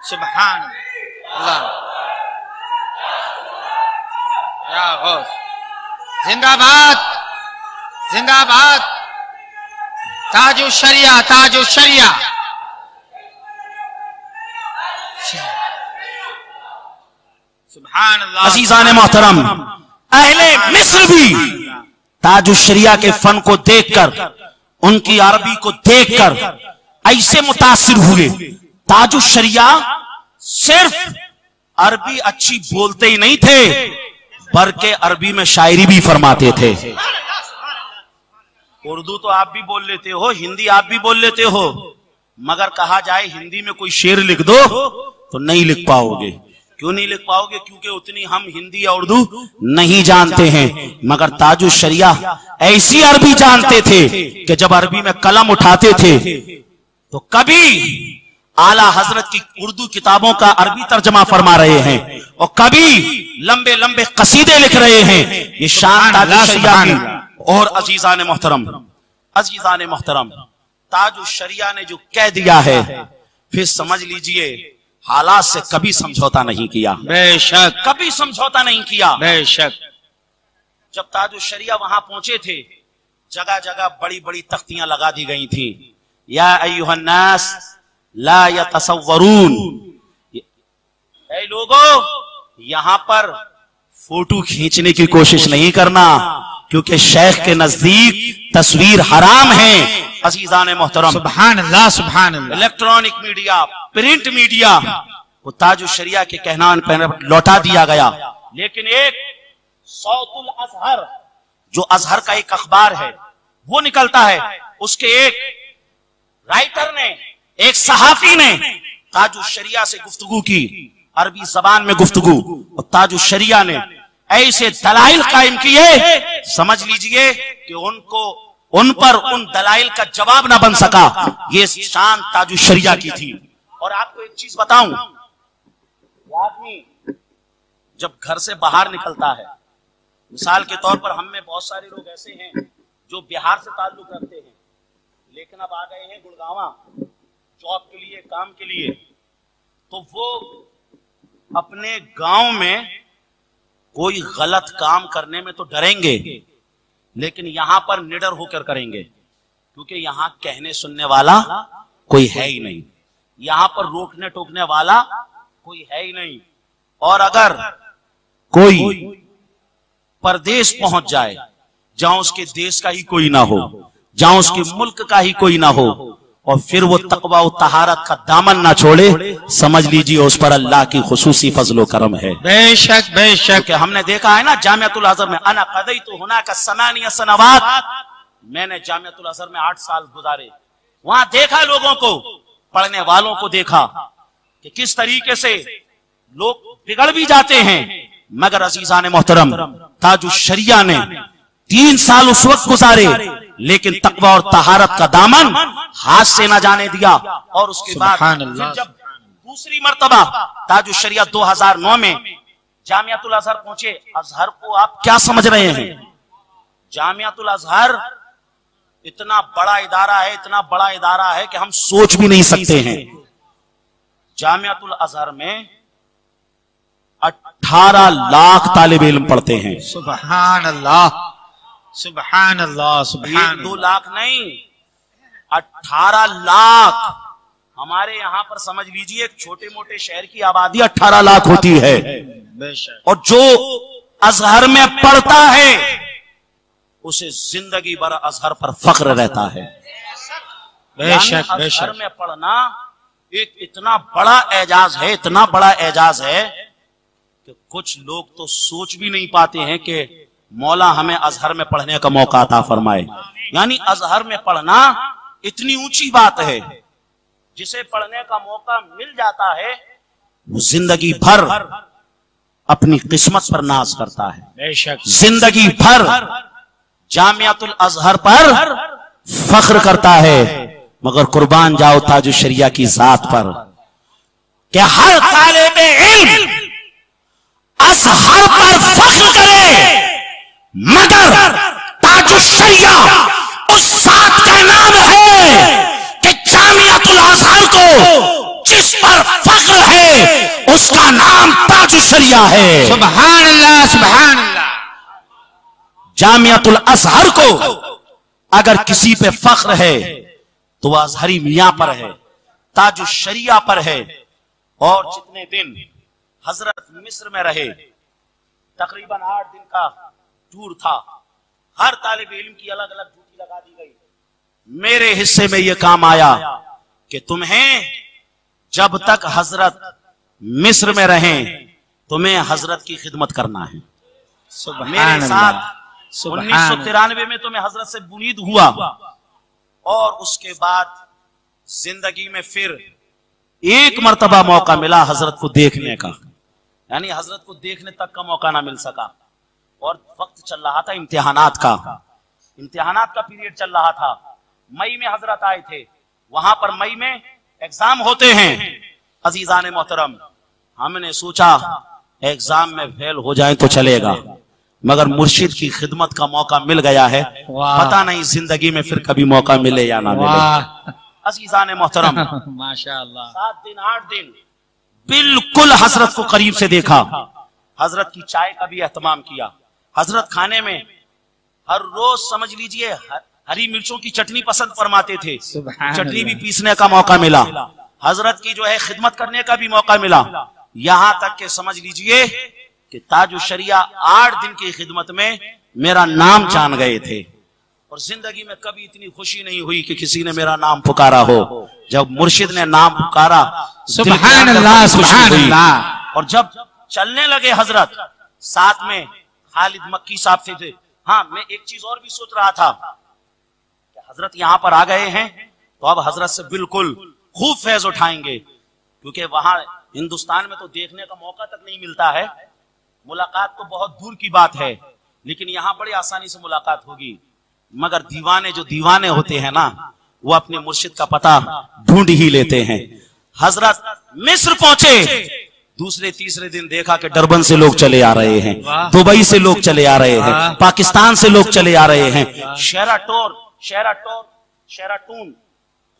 सुभान अल्लाह। या गौस, जिंदाबाद जिंदाबाद। ताजुश शरिया, ताजुश शरिया। सुभान अल्लाह। अजीजान मोहतरम, अहले मिस्र भी ताजुश शरिया के फन को देखकर, उनकी अरबी को देखकर ऐसे मुतासिर हुए। ताजुश शरिया सिर्फ अरबी अच्छी बोलते ही नहीं थे, बल्कि अरबी में शायरी भी फरमाते थे। उर्दू तो आप भी बोल लेते हो, हिंदी आप भी बोल लेते हो, मगर कहा जाए हिंदी में कोई शेर लिख दो तो नहीं लिख पाओगे। क्यों नहीं लिख पाओगे? क्योंकि उतनी हम हिंदी या उर्दू नहीं जानते हैं। मगर ताजुश शरिया ऐसी अरबी जानते थे कि जब अरबी में कलम उठाते थे तो कभी आला हजरत की उर्दू किताबों का अरबी तर्जमा फरमा रहे हैं और कभी लंबे लंबे कसीदे लिख रहे हैं। ये शान ताजुश शरिया की। और अजीजान मोहतरम, अजीजान मोहतरम, ताजुश शरिया ने जो कह दिया है, फिर समझ लीजिए हालात से कभी समझौता नहीं किया। बेशक, कभी समझौता नहीं किया। बेशक। जब ताजुश शरिया वहां पहुंचे थे, जगह जगह बड़ी बड़ी तख्तियां लगा दी गई थी। या अय्युहन नास ला यतसव्वरून, ऐ लोगों यहां पर फोटो खींचने की कोशिश नहीं करना, क्योंकि शेख के नजदीक तस्वीर हराम है। अजीजान मोहतरम, सुभान अल्लाह, सुभान अल्लाह। इलेक्ट्रॉनिक मीडिया, प्रिंट मीडिया को ताजुश शरिया के कहनान पर लौटा दिया गया। लेकिन एक सौतुल अजहर, जो अजहर का एक अखबार है, वो निकलता है। उसके एक राइटर ने, एक सहाफी ने ताजुश शरिया से गुफ्तगू की, अरबी जबान में गुफ्तगू, और ताजुश शरिया ने ऐसे दलाइल कायम किए, समझ लीजिए कि उन पर उन दलाइल का जवाब ना बन सका। ये शान ताजुश शरिया की थी। और आपको एक चीज बताऊं, आदमी जब घर से बाहर निकलता है, मिसाल के तौर पर हम में बहुत सारे लोग ऐसे हैं जो बिहार से ताल्लुक रखते हैं, लेकिन अब आ गए हैं गुड़गांवा जॉब के लिए, काम के लिए, तो वो अपने गांव में कोई गलत काम करने में तो डरेंगे, लेकिन यहां पर निडर होकर करेंगे, क्योंकि यहां कहने सुनने वाला कोई है ही नहीं, यहां पर रोकने टोकने वाला कोई है ही नहीं। और अगर कोई परदेश पहुंच जाए, जहां उसके देश का ही कोई ना हो, जहां उसके मुल्क का ही कोई ना हो, और फिर वो तकवा और तहारत का दामन ना छोड़े, समझ लीजिए उस पर अल्लाह की खुसूसी फजलो करम है। बेशक बेशक। कि हमने देखा है ना जामियातुल अज़हर में, अना क़दैतु हुनाका समानिया सनवात, मैंने जामियातुल अज़हर में 8 साल गुजारे, वहां देखा लोगों को, पढ़ने वालों को देखा कि किस तरीके से लोग बिगड़ भी जाते हैं, मगर अजीजान मोहतरम ताजुश शरिया ने 3 साल उस वक्त गुजारे, लेकिन तकवा और तहारत का दामन हाथ से न जाने दिया। और उसके बाद फिर जब दूसरी मर्तबा ताजुश शरिया 2009 में जामियातुल अज़हर पहुंचे, अज़हर को आप क्या समझ रहे हैं? जामियातुल अज़हर इतना बड़ा इदारा है, इतना बड़ा इदारा है कि हम सोच भी नहीं सकते हैं। जामियातुल अज़हर में 18 लाख तालिब इल्म पढ़ते हैं। सुभान अल्लाह, सुभान अल्लाह, सुभान 2 लाख नहीं, 18 लाख। हमारे यहाँ पर समझ लीजिए एक छोटे मोटे शहर की आबादी 18 लाख होती है, और जो अज़हर में पढ़ता है उसे जिंदगी भर अज़हर पर फख्र रहता है। बेशक अज़हर बेशक। में पढ़ना एक इतना बड़ा एजाज है, इतना बड़ा एजाज है कि कुछ लोग तो सोच भी नहीं पाते हैं कि मौला हमें अज़हर में पढ़ने का मौका अता फरमाए। यानी अज़हर में पढ़ना इतनी ऊंची बात है, जिसे पढ़ने का मौका मिल जाता है वो जिंदगी भर अपनी किस्मत पर नाज करता है, बेशक। जिंदगी भर जामियातुल अज़हर पर फख्र करता है। मगर कुर्बान जाओ ताजुश शरिया की जात पर कि हर तालिबे इल्म अज़हर पर फख्र करे, मगर ताजुश शरिया उस जात का नाम है कि जामियातुल अज़हर को जिस पर फख्र है उसका नाम ताजुश शरिया है। सुभान अल्लाह, सुभान अल्लाह। जामियातुल अज़हर को अगर किसी पे फख्र है तो वह अज़हरी मियां पर है, ताजुश शरिया पर है। और जितने दिन हजरत मिस्र में रहे, तकरीबन 8 दिन का टूर था, हर तालिब इल्म की अलग अलग ड्यूटी लगा दी गई। मेरे हिस्से में यह काम आया कि तुम्हें जब तक हजरत मिस्र में रहें तुम्हें हजरत की खिदमत करना है। मेरे साथ 1993 में तुम्हें हजरत से बुनीद हुआ, और उसके बाद जिंदगी में फिर एक मर्तबा मौका मिला हजरत को देखने का, यानी हजरत को देखने तक का मौका ना मिल सका। और वक्त चल रहा था इम्तिहानात का, इम्तिहानात का पीरियड चल रहा था। मई में हजरत आए थे, वहां पर मई में एग्जाम होते हैं। अजीजान मोहतरम, हमने सोचा एग्जाम में फेल हो जाए तो चलेगा, मगर मुर्शिद की खिदमत का मौका मिल गया है, पता नहीं जिंदगी में फिर कभी मौका मिले या ना मिले। अजीजान मोहतरम, माशाअल्लाह, 7 दिन 8 दिन बिल्कुल हजरत को करीब से देखा, हजरत की चाय का भी एहतमाम किया। हजरत खाने में हर रोज समझ लीजिए हरी मिर्चों की चटनी पसंद फरमाते थे, चटनी भी पीसने का मौका मिला, हजरत की जो है खिदमत करने का भी मौका मिला। यहां तक के समझ लीजिए कि ताजुश शरिया 8 दिन की खिदमत में मेरा नाम जान गए थे। और जिंदगी में कभी इतनी खुशी नहीं हुई कि किसी ने मेरा नाम पुकारा हो। जब मुर्शिद ने नाम पुकारा, सुभान अल्लाह, सुभान अल्लाह। और जब चलने लगे हजरत, साथ में खालिद मक्की साहब थे। हाँ, मैं एक चीज और भी सोच रहा था कि हजरत यहाँ पर आ गए हैं तो अब हजरत से बिल्कुल खूब फैज उठाएंगे, क्योंकि वहां हिंदुस्तान में तो देखने का मौका तक नहीं मिलता है। मुलाकात तो बहुत दूर की बात है, लेकिन यहाँ बड़ी आसानी से मुलाकात होगी। मगर दीवाने जो दीवाने होते हैं ना, वो अपने मुर्शिद का पता ढूंढ ही लेते हैं। हजरत मिस्र पहुंचे, दूसरे तीसरे दिन देखा कि डरबन से लोग चले आ रहे हैं, दुबई से लोग चले आ रहे हैं, पाकिस्तान से लोग चले आ रहे हैं। शेराटून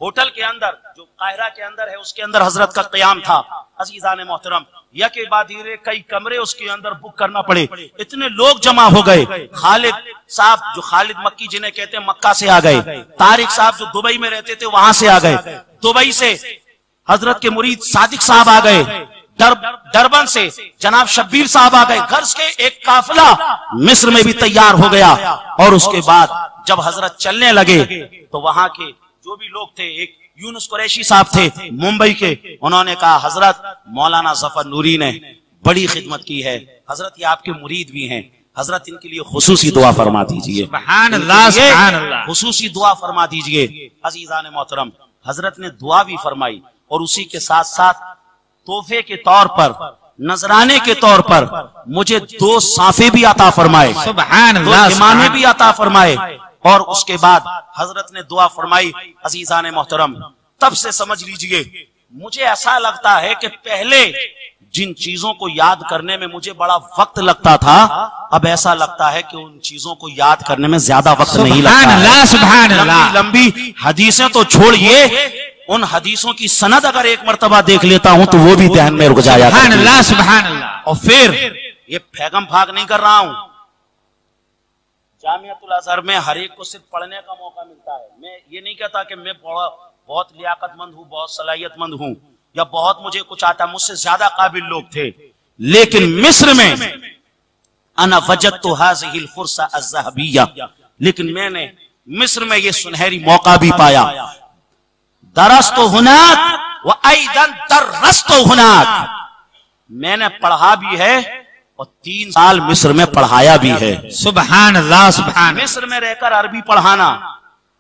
होटल के अंदर, जो काहिरा के अंदर है, उसके अंदर हजरत का क़याम था। अजीजान मोहतरम, या के बाद कई कमरे उसके अंदर बुक करना पड़े, इतने लोग जमा हो गए। खालिद साहब, जो खालिद मक्की जिन्हें कहते हैं, मक्का से आ गए। तारिक साहब जो दुबई में रहते थे, वहां से आ गए। दुबई से हजरत के मुरीद सादिक साहब आ गए। डरबन से जनाब शब्बीर साहब आ गए। गर्ज के एक काफिला मिस्र में भी तैयार हो गया। और उसके बाद जब हजरत चलने लगे तो वहां के जो भी लोग थे, एक यूनुस कुरैशी साहब थे मुंबई के, उन्होंने कहा हजरत मौलाना जफर नूरी ने बड़ी खिदमत की है, हजरत ये आपके मुरीद भी हैं, हजरत इनके लिए खुसूसी दुआ फरमा दीजिए, सुभान अल्लाह, सुभान अल्लाह, खुसूसी दुआ फरमा दीजिए। अजीजान मोहतरम, हजरत ने दुआ भी फरमाई और उसी के साथ साथ तोहफे के तौर पर, नजराने के तौर पर मुझे 2 साफे भी अता फरमाए, सुभान 2 अल्लाह, इमामे भी अता फरमाए। और उसके बाद हजरत ने दुआ फरमाई। अजीजान मोहतरम, तब से समझ लीजिए मुझे ऐसा लगता है कि पहले जिन चीजों को याद करने में मुझे बड़ा वक्त लगता था, अब ऐसा लगता है कि उन चीजों को याद करने में ज्यादा वक्त नहीं लगता है। सुभान अल्लाह, लंबी हदीसें तो छोड़िए, उन हदीसों की सनद अगर एक मर्तबा देख लेता हूं तो वो भी ध्यान में रुक जाया। सुभान अल्लाह, सुभान अल्लाह। और फिर ये फैगम फाग नहीं कर रहा हूं, जामियातुल अज़हर में हर एक को सिर्फ पढ़ने का मौका मिलता है। मैं ये नहीं कहता कि मैं बहुत लियाकतमंद हूं, बहुत सलाहियतमंद हूं या बहुत मुझे कुछ आता, मुझसे ज्यादा काबिल लोग थे, लेकिन मिस्र में अना वजदतु हाज़िहिल फुर्सा अज़्ज़हबिया, लेकिन मैंने मिस्र में ये सुनहरी मौका भी पाया। दरस्तो हुनाक व ऐदन दर्रस्तो हुनाक, मैंने पढ़ा भी है और 3 साल मिस्र में पढ़ाया भी है। सुभान अल्लाह, सुभान। मिस्र में रहकर अरबी पढ़ाना,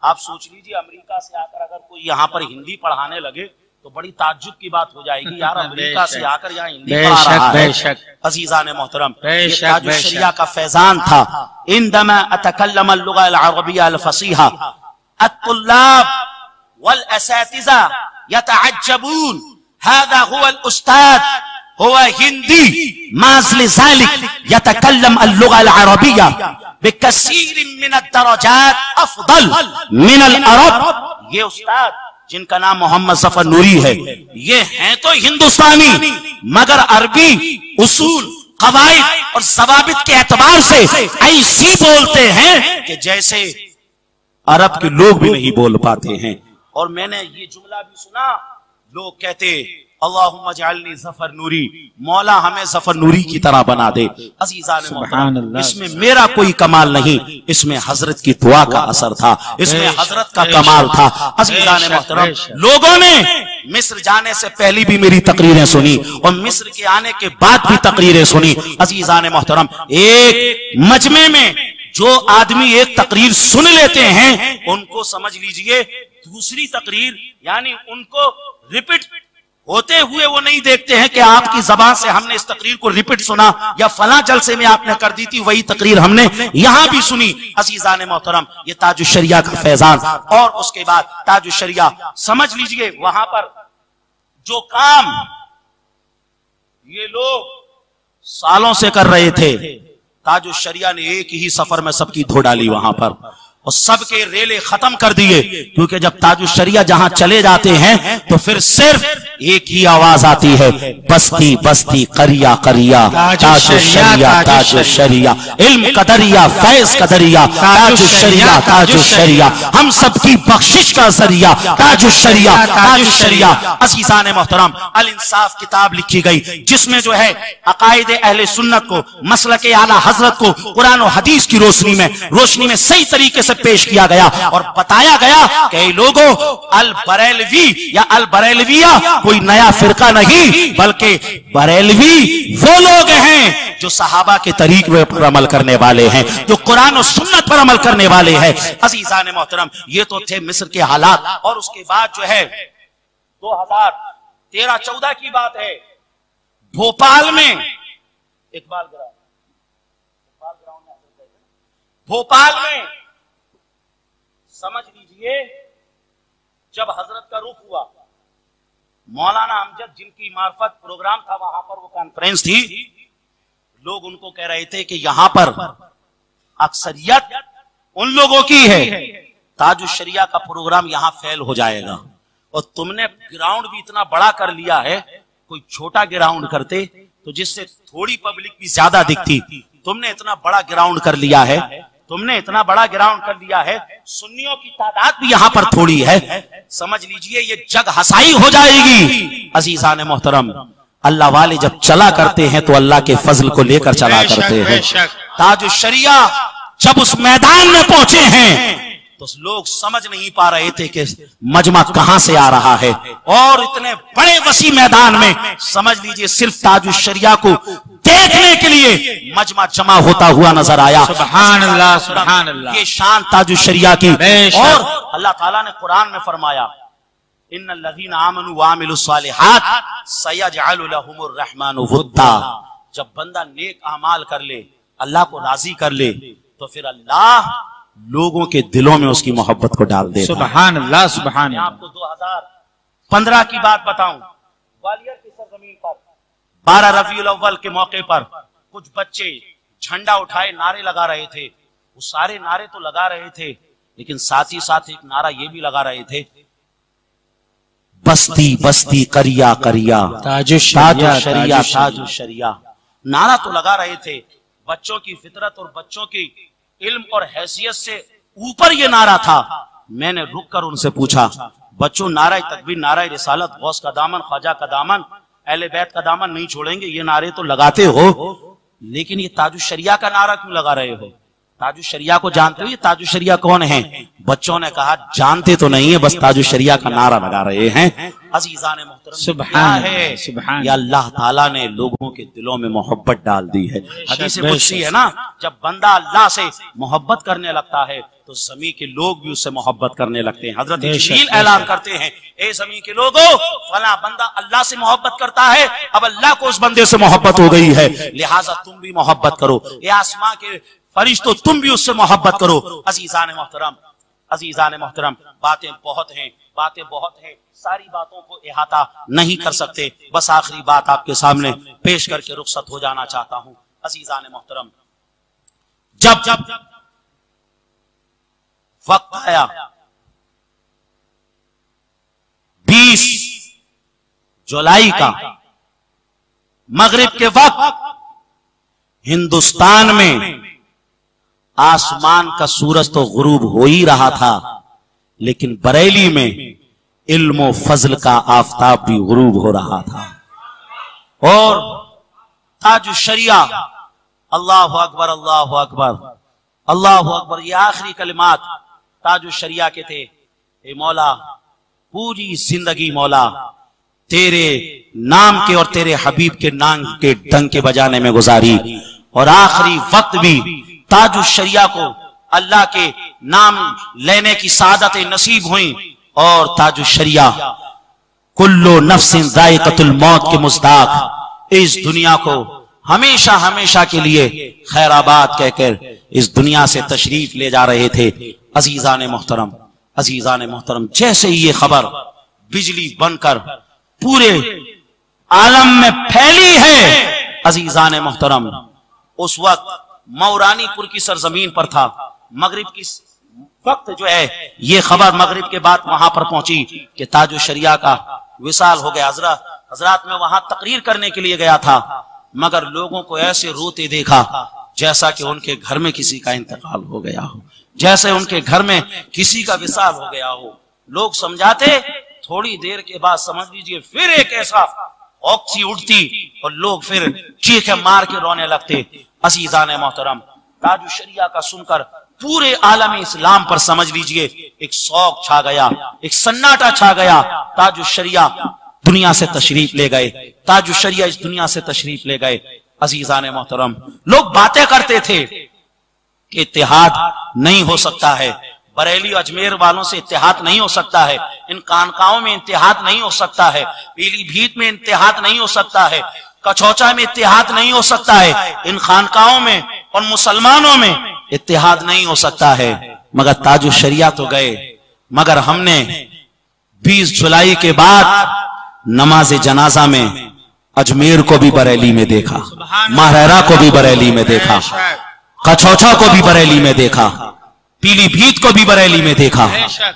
आप सोच लीजिए अमेरिका से आकर अगर कोई यहाँ पर हिंदी पढ़ाने लगे तो बड़ी ताज्जुब की बात हो जाएगी, यार अमेरिका से आकर यहाँ हिंदी पढ़ा रहा है। अजीजान मोहतरम, ताजुल शरिया का फैजान था। इंदमा अतकल्लम अल-लुगा अल-अरबिया अल-फसीहा अत-तुल्लाब वल असातिज़ा यतअज्जबून हाज़ा हुवा अल-उस्ताद हुवा हिंदी माज़ ज़ालिक यतकल्लम अल-लुगा अल-अरबिया बिकसीर मिन अद-दरजात अफदल मिन अल-अरब। ये उस्ताद जिनका नाम मोहम्मद जफर नूरी है, ये हैं तो हिंदुस्तानी, मगर अरबी उसूल, कवाइद और ज़वाबित के एतबार से ऐसी बोलते हैं कि जैसे अरब के लोग भी नहीं बोल पाते हैं। और मैंने ये जुमला भी सुना, लोग कहते अल्लाहुम्मा जअलनी जफर नूरी, मौला हमें जफर नूरी की तरह बना दे। अज़ीज़ान मोहतरम, इसमें मेरा कोई कमाल नहीं, इसमें हजरत की दुआ का असर था, इसमें हजरत का कमाल था। अज़ीज़ान मोहतरम, लोगों ने मिस्र जाने से पहले भी मेरी तकरीरें सुनी और मिस्र के आने के बाद भी तकरीरें सुनी। अज़ीज़ान मोहतरम, एक मजमे में जो आदमी एक तकरीर सुन लेते हैं, उनको समझ लीजिए दूसरी तकरीर, यानी उनको रिपीट होते हुए वो नहीं देखते हैं कि आपकी जबान से हमने इस तकरीर को रिपीट सुना या फला जलसे में आपने कर दी थी, वही तकरीर हमने यहां भी सुनी। अजीजान मोहतरम, ये ताजुश शरिया का फैजान। और उसके बाद ताजुश शरिया, समझ लीजिए वहां पर जो काम ये लोग सालों से कर रहे थे, ताजुश शरिया ने एक ही सफर में सबकी धो डाली वहां पर और सबके रेले खत्म कर दिए। क्योंकि जब ताजुश शरिया जहां चले जाते हैं तो फिर सिर्फ एक ही आवाज आती है, बस्ती बस्ती करिया करिया ताजुश शरिया ताजुश शरिया, इल्म कदरिया फैज कदरिया ताजुश शरिया ताजुश शरिया, हम सबकी बख्शिश का जरिया ताजुश शरिया ताजुश शरिया। अज़ीज़ान मोहतरम, अल इंसाफ किताब लिखी गई जिसमें जो है अकायद अहले सुन्नत को, मसलक आला हजरत को कुरान और हदीस की रोशनी में सही तरीके से पेश किया गया और बताया गया कि लोगों, अल बरेलवी या अल बरेलविया कोई नया फिरका नहीं, बल्कि बरेलवी वो लोग हैं जो सहाबा के तरीके पर अमल करने वाले हैं, जो कुरान और सुन्नत पर अमल करने वाले हैं। अज़ीज़ान मोहतरम, ये तो थे मिस्र के हालात। और उसके बाद जो है 2013-14 की बात है, भोपाल में इकबाल भोपाल में समझ लीजिए जब हजरत का रुख हुआ, मौलाना अमजद जिनकी मार्फत प्रोग्राम था, वहां पर वो कॉन्फ्रेंस थी, लोग उनको कह रहे थे कि यहां पर अक्सरियत उन लोगों की है, ताजुश शरिया का प्रोग्राम यहां फेल हो जाएगा। और तुमने ग्राउंड भी इतना बड़ा कर लिया है, कोई छोटा ग्राउंड करते तो जिससे थोड़ी पब्लिक भी ज्यादा दिखती, तुमने इतना बड़ा ग्राउंड कर लिया है, तुमने इतना बड़ा ग्राउंड कर लिया है, सुन्नियों की तादाद भी यहां पर थोड़ी है, समझ लीजिए ये जग हसाई हो जाएगी। अज़ीज़ान मोहतरम, अल्लाह वाले जब चला करते हैं तो अल्लाह के फजल को लेकर चला करते हैं। ताजुश शरिया जब उस मैदान में पहुंचे हैं تو لوگ سمجھ نہیں پا رہے تھے کہ مجمع کہاں سے آ رہا ہے، اور اتنے بڑے وسیع میدان میں سمجھ لیجئے صرف تاج الشریعہ کو دیکھنے کے لیے مجمع جمع ہوتا ہوا نظر آیا۔ سبحان اللہ سبحان اللہ، یہ شان تاج الشریعہ کی۔ اور اللہ تعالیٰ نے قرآن میں فرمایا ان الذین آمنوا وعملوا الصالحات سیجعل لهم الرحمن ودا، جب بندہ نیک اعمال کر لے، اللہ کو راضی کر لے، تو پھر اللہ لوگوں کے دلوں میں اس کی محبت کو ڈال دے۔ سبحان اللہ سبحان میں اللہ۔ آپ کو 2015 کی بات بتاؤں، گوالیار کی سرزمین پر 12 ربیع الاول کے موقع پر کچھ بچے جھنڈا اٹھائے نعرے لگا رہے تھے۔ وہ سارے نعرے تو لگا رہے تھے، لیکن ساتھ ہی ساتھ ایک نعرہ یہ بھی لگا رہے تھے، بستی بستی کریا کریا تاج الشریعہ تاج الشریعہ۔ نعرہ تو لگا رہے تھے، بچوں کی فطرت اور بچوں کی علم اور حیثیت سے اوپر یہ نعرہ تھا۔ میں نے رک کر ان سے پوچھا، بچوں نعرہ تکبیر، نعرہ رسالت، غوث کا دامن، خواجہ کا دامن، اہل بیت کا دامن نہیں چھوڑیں گے، یہ نعرے تو لگاتے ہو، لیکن یہ تاج الشریعہ کا نعرہ کیوں لگا رہے ہو؟ تاج الشریعہ کو جانتے ہو؟ یہ تاج الشریعہ کون ہیں؟ بچوں نے کہا جانتے تو نہیں ہے، بس تاج الشریعہ کا نعرہ لگا رہے ہیں۔ عزیزان محترم، سبحان کیا ہے؟ سبحان یہ اللہ تعالیٰ نے لوگوں کے دلوں میں محبت ڈال دی ہے۔ حدیث قدسی ہے نا، جب بندہ اللہ سے محبت کرنے لگتا ہے تو زمین کے لوگ بھی اس سے محبت کرنے لگتے ہیں۔ حضرت جبریل اعلان کرتے ہیں، اے زمین کے لوگوں، فلاں بندہ اللہ سے محبت کرتا ہے، اب اللہ کو اس بندے سے محبت ہو گئی ہے، لہٰذا تم بھی محبت کرو۔ اے آسمان کے فرشتوں، تم بھی اس سے محبت کرو۔ عزیزان محترم، عزیزان محترم، باتیں بہت ہیں، باتیں بہت ہیں، ساری باتوں کو احاطہ نہیں کر سکتے۔ بس آخری بات آپ کے سامنے پیش کر کے رخصت ہو جانا چاہتا ہوں۔ عزیزان محترم، جب وقت آیا 20 جولائی کا مغرب کے وقت، ہندوستان میں آسمان کا سورج تو غروب ہو ہی رہا تھا، لیکن بریلی میں علم و فضل کا آفتاب بھی غروب ہو رہا تھا۔ اور تاج الشریعہ، اللہ اکبر اللہ اکبر اللہ اکبر، یہ آخری کلمات تاج الشریعہ کے تھے، اے مولا پوری زندگی مولا تیرے نام کے اور تیرے حبیب کے نام کے ڈنگ کے بجانے میں گزاری، اور آخری وقت بھی تاج الشریعہ کو اللہ کے نام لینے کی سعادت نصیب ہوئی، اور تاج الشریعہ کلو نفس ذائقۃ الموت کے مصداق اس دنیا کو ہمیشہ ہمیشہ کے لیے خیر آباد کہہ کر اس دنیا سے تشریف لے جا رہے تھے۔ عزیزان محترم، عزیزان محترم، جیسے یہ خبر بجلی بن کر پورے عالم میں پھیلی ہے، عزیزان محترم، اس وقت مورانی پور کی سرزمین پر تھا، مغرب کی وقت جو ہے یہ خبر مغرب کے بعد وہاں پر پہنچی کہ تاج الشریعہ کا وصال ہو گیا۔ حضرات میں وہاں تقریر کرنے کے لیے گیا تھا، مگر لوگوں کو ایسے روتے دیکھا جیسا کہ ان کے گھر میں کسی کا انتقال ہو گیا ہو، جیسے ان کے گھر میں کسی کا وصال ہو گیا ہو۔ لوگ سمجھاتے، تھوڑی دیر کے بعد سمجھ لیجئے پھر ایک ایسا اوکسی اٹھتی اور لوگ پھر چیخیں مار کے رونے لگتے۔ عزیزان محترم، تاج الشریعہ کا سن کر پورے عالم اسلام پر سمجھ لیجئے ایک سوگ چھا گیا، ایک سناٹا چھا گیا۔ تاج الشریعہ دنیا سے تشریف لے گئے، تاج الشریعہ اس دنیا سے تشریف لے گئے۔ عزیزان محترم، لوگ باتیں کرتے تھے کہ اتحاد نہیں ہو سکتا ہے، بریلی اجمیر والوں سے اتحاد نہیں ہو سکتا ہے، ان خانقاہوں میں اتحاد نہیں ہو سکتا ہے، پیلی بھیت میں اتحاد نہیں ہو سکتا ہے، کچوچا میں اتحاد نہیں ہو سکتا ہے، ان خانقاہوں میں اور مسلمانوں میں اتحاد نہیں ہو سکتا ہے۔ مگر تاج الشریعہ تو گئے، مگر ہم نے 20 جولائی کے بعد نماز جنازہ میں اجمیر کو بھی بریلی میں دیکھا، ماہرہ کو بھی بریلی میں دیکھا، کچوچا کو بھی بریلی میں دیکھا، پیلی بھیت کو بھی بریلی میں دیکھا،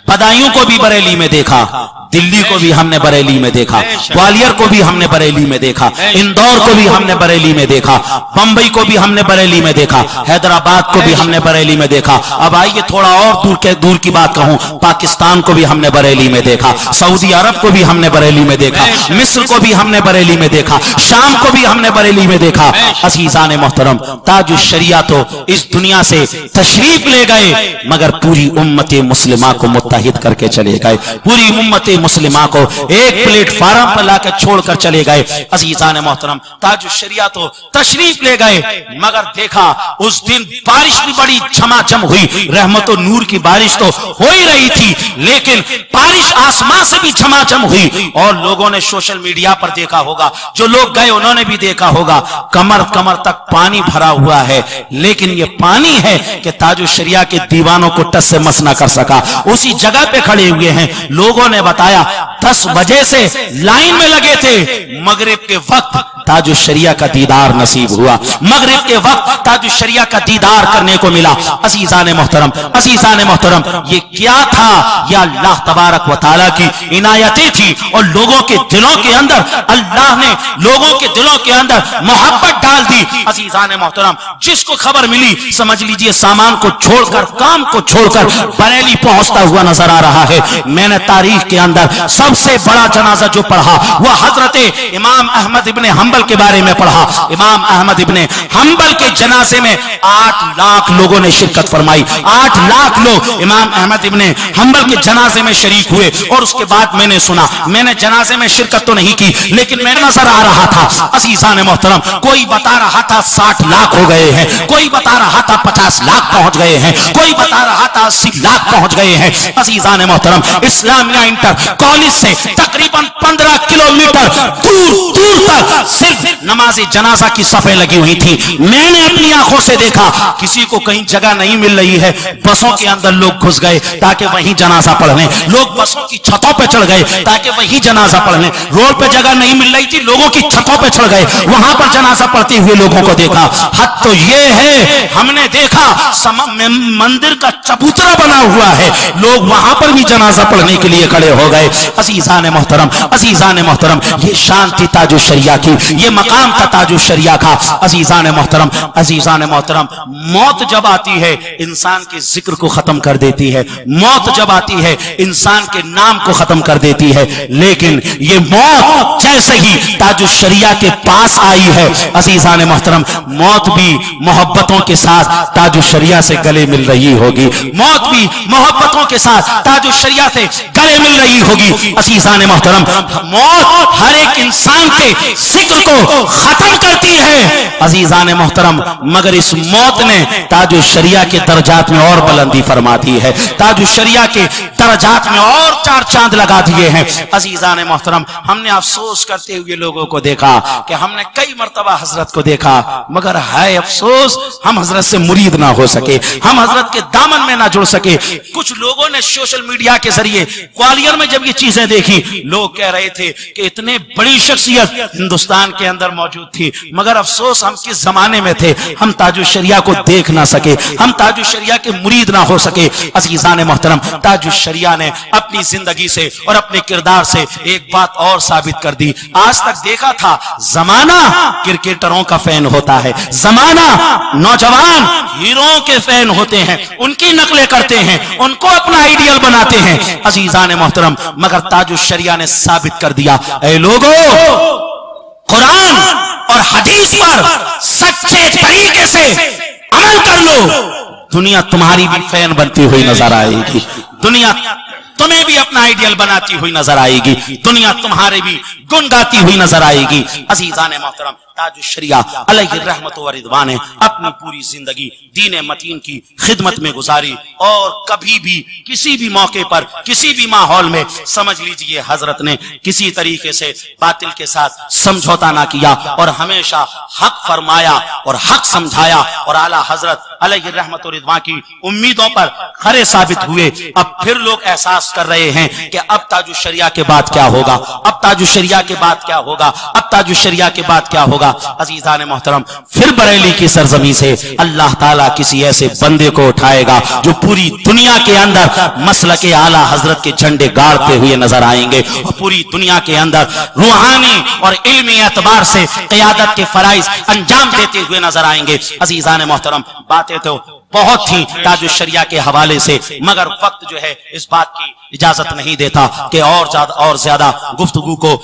بدایوں کو بھی بریلی میں دیکھا، دلی کو بھی ہم نے بریلی میں دیکھا، گوالیار کو بھی ہم نے بریلی میں دیکھا، اندور کو بھی ہم نے بریلی میں دیکھا، بمبئی کو بھی ہم نے بریلی میں دیکھا، حیدرآباد کو بھی ہم نے بریلی میں دیکھا۔ اب آئیے تھوڑا اور دور کی بات کہوں، پاکستان کو بھی ہم نے بریلی میں دیکھا، سعودی عرب کو بھی ہم نے بریلی میں دیکھا، مصر کو بھی ہم نے بریلی میں دیکھا، شام کو بھی ہم نے بریلی میں دیکھا۔ عزیزان محترم، تاج الشریعہ تو اس دنیا سے تشریف لے گئے، मगर पूरी उम्मत मुस्लिमा को मुत्तहिद करके चले गए, पूरी उम्मत मुस्लिमा को एक प्लेटफार्म पर लाकर छोड़कर चले गए। अजीजान मोहतरम, ताजुश शरिया तो तशरीफ ले गए, मगर देखा उस दिन बारिश भी बड़ी झमाझम हुई, रहमत और नूर की बारिश तो हो ही रही थी, लेकिन बारिश आसमां से भी झमाझम हुई। और लोगों ने सोशल मीडिया पर देखा होगा, जो लोग गए उन्होंने भी देखा होगा, कमर कमर तक पानी भरा हुआ है, लेकिन ये पानी है कि ताजुश शरिया के दीवानों को टस से मस ना कर सका। उसी जगह पे खड़े हुए हैं। लोगों ने बताया 10 बजे से लाइन में लगे थे, मगरिब के वक्त ताजुश शरिया का दीदार नसीब हुआ, मगरिब के वक्त ताजुश शरिया का दीदार करने को मिला। अजीजान मोहतरम, अजीजान मोहतरम, ये क्या था? या अल्लाह तबारक व तआला की इनायतें थी, और लोगों के दिलों के अंदर अल्लाह ने लोगों के दिलों के अंदर मोहब्बत डाल दी। अजीजान मोहतरम, जिसको खबर मिली समझ लीजिए सामान को छोड़कर, काम को छोड़कर बरेली पहुंचता हुआ नजर आ रहा है। मैंने तारीख के अंदर सबसे बड़ा जनाजा जो पढ़ा वह हजरत इमाम अहमद इब्ने हंबल के बारे में पढ़ा। इमाम अहमद इब्ने हंबल के जनाजे में 8 लाख लोगों ने शिरकत फरमाई। 8 लाख लोग इमाम अहमद इब्ने हंबल के जनाजे में शरीक हुए। और उसके बाद मैंने सुना, मैंने जनाजे में शिरकत तो नहीं की, लेकिन मैं नजर आ रहा था। अजीजान मोहतरम, कोई बता रहा था 60 लाख हो गए हैं, कोई बता रहा था 50 लाख पहुंच गए हैं, कोई बता रहा था 80 लाख पहुंच गए हैं। अजीजान मोहतरम, इस्लामिया इंटर कॉलेज से तकरीबन 15 किलोमीटर दूर दूर तक सिर्फ नमाज जनाजा की सफे लगी हुई थी। मैंने अपनी आंखों से देखा, किसी को कहीं जगह नहीं मिल रही है, बसों के अंदर लोग घुस गए ताकि वहीं जनाजा पढ़ लें, लोग बसों की छतों पे चढ़ गए ताकि वहीं जनाजा पढ़ लें। रोड पे जगह नहीं मिल रही थी, लोगों की छतों पे चढ़ गए, वहां पर जनाजा पढ़ते हुए लोगों को देखा। हद तो ये है, हमने देखा मंदिर का चबूतरा बना हुआ है, लोग वहां पर भी जनाजा पढ़ने के लिए खड़े हो गए। अजीजान मोहतरम, अजीजान मोहतरम, ये शान थी ताजुश शरिया की, ये मकाम था ताजुश शरिया का। अजीजान मोहतरम, अजीजान मोहतरम, मौत जब आती है इंसान के जिक्र को खत्म कर देती है, मौत जब आती है इंसान के नाम को खत्म कर देती है, लेकिन ये मौत जैसे ही ताजुश शरिया के पास आई है, अजीजान मोहतरम, मौत भी मोहब्बतों के साथ ताजुश शरिया से गले मिल रही होगी, मौत भी मोहब्बतों के साथ ताजुश शरिया से गले मिल रही होगी। अजीजान मोहतरम, मौत हर एक इंसान के जिक्र को खत्म करती है अजीजान मोहतरम, मगर इस मौत ने ताजुश शरिया के दर्जात में और बुलंदी फरमा दी है, ताजुश शरिया के दर्जात में और 4 चांद लगा दिए हैं। अजीजान मोहतरम, हमने अफसोस करते हुए लोगों को देखा कि हमने कई मर्तबा हजरत को देखा, मगर है अफसोस हम हजरत से मुरीद ना हो सके, हम हजरत के दामन में ना जुड़ सके। कुछ लोगों ने सोशल मीडिया के जरिए ग्वालियर में जब ये चीजें देखी, लोग कह रहे थे कि इतने बड़ी शख्सियत हिंदुस्तान के अंदर मौजूद थी, मगर अफसोस हम किस जमाने में थे, हम ताजुश शरिया को देख ना सके, हम ताजुश शरिया के मुरीद ना हो सके। अजीजान मोहतरम, ताजुश शरिया ने अपनी जिंदगी से और अपने किरदार से एक बात और साबित कर दी। आज तक देखा था जमाना क्रिकेटरों का फैन होता है, जमाना नौजवान हीरों के फैन होते हैं, उनकी नकलें करते हैं, उनको अपना आइडियल बनाते हैं। अजीजान मोहतरम, मगर ताजुश शरिया ने साबित कर दिया, ऐ लोगों, कुरान और हदीस पर सच्चे तरीके से अमल कर लो, दुनिया तुम्हारी भी फैन बनती हुई नजर आएगी, दुनिया तुम्हें भी अपना आइडियल बनाती हुई नजर आएगी, दुनिया तुम्हारे भी गुण गाती हुई नजर आएगी। अजीजान मोहतरम, ताजुश शरिया अलैहि रहमत व रिदवान ने अपनी पूरी जिंदगी दीन मतीन की खिदमत में गुजारी, और कभी भी किसी भी मौके पर किसी भी माहौल में समझ लीजिए हजरत ने किसी तरीके से बातिल के साथ समझौता ना किया, और हमेशा हक फरमाया और हक समझाया, और आला हजरत अलैहि रहमत व रिदवान की उम्मीदों पर खरे साबित हुए। अब फिर लोग एहसास कर रहे हैं कि अब ताजुश शरिया के बाद क्या होगा, अब ताजुश शरिया के बाद क्या होगा, अब ताजुश शरिया के बाद क्या होगा। अजीजान मोहतरम, फिर बरेली की सरजमी से अल्लाह ताला किसी ऐसे बंदे को उठाएगा जो पूरी दुनिया के अंदर मसलके आला हजरत के झंडे गाड़ते हुए नजर आएंगे, और पूरी दुनिया के अंदर रूहानी और इल्मी एतबार से क़यादत के फराइज अंजाम देते हुए नजर आएंगे। अजीजान मोहतरम, बातें तो बहुत थी ताजुश शरिया के हवाले से, मगर वक्त जो है इस बात की इजाजत नहीं देता कि और ज्यादा गुफ्तगू को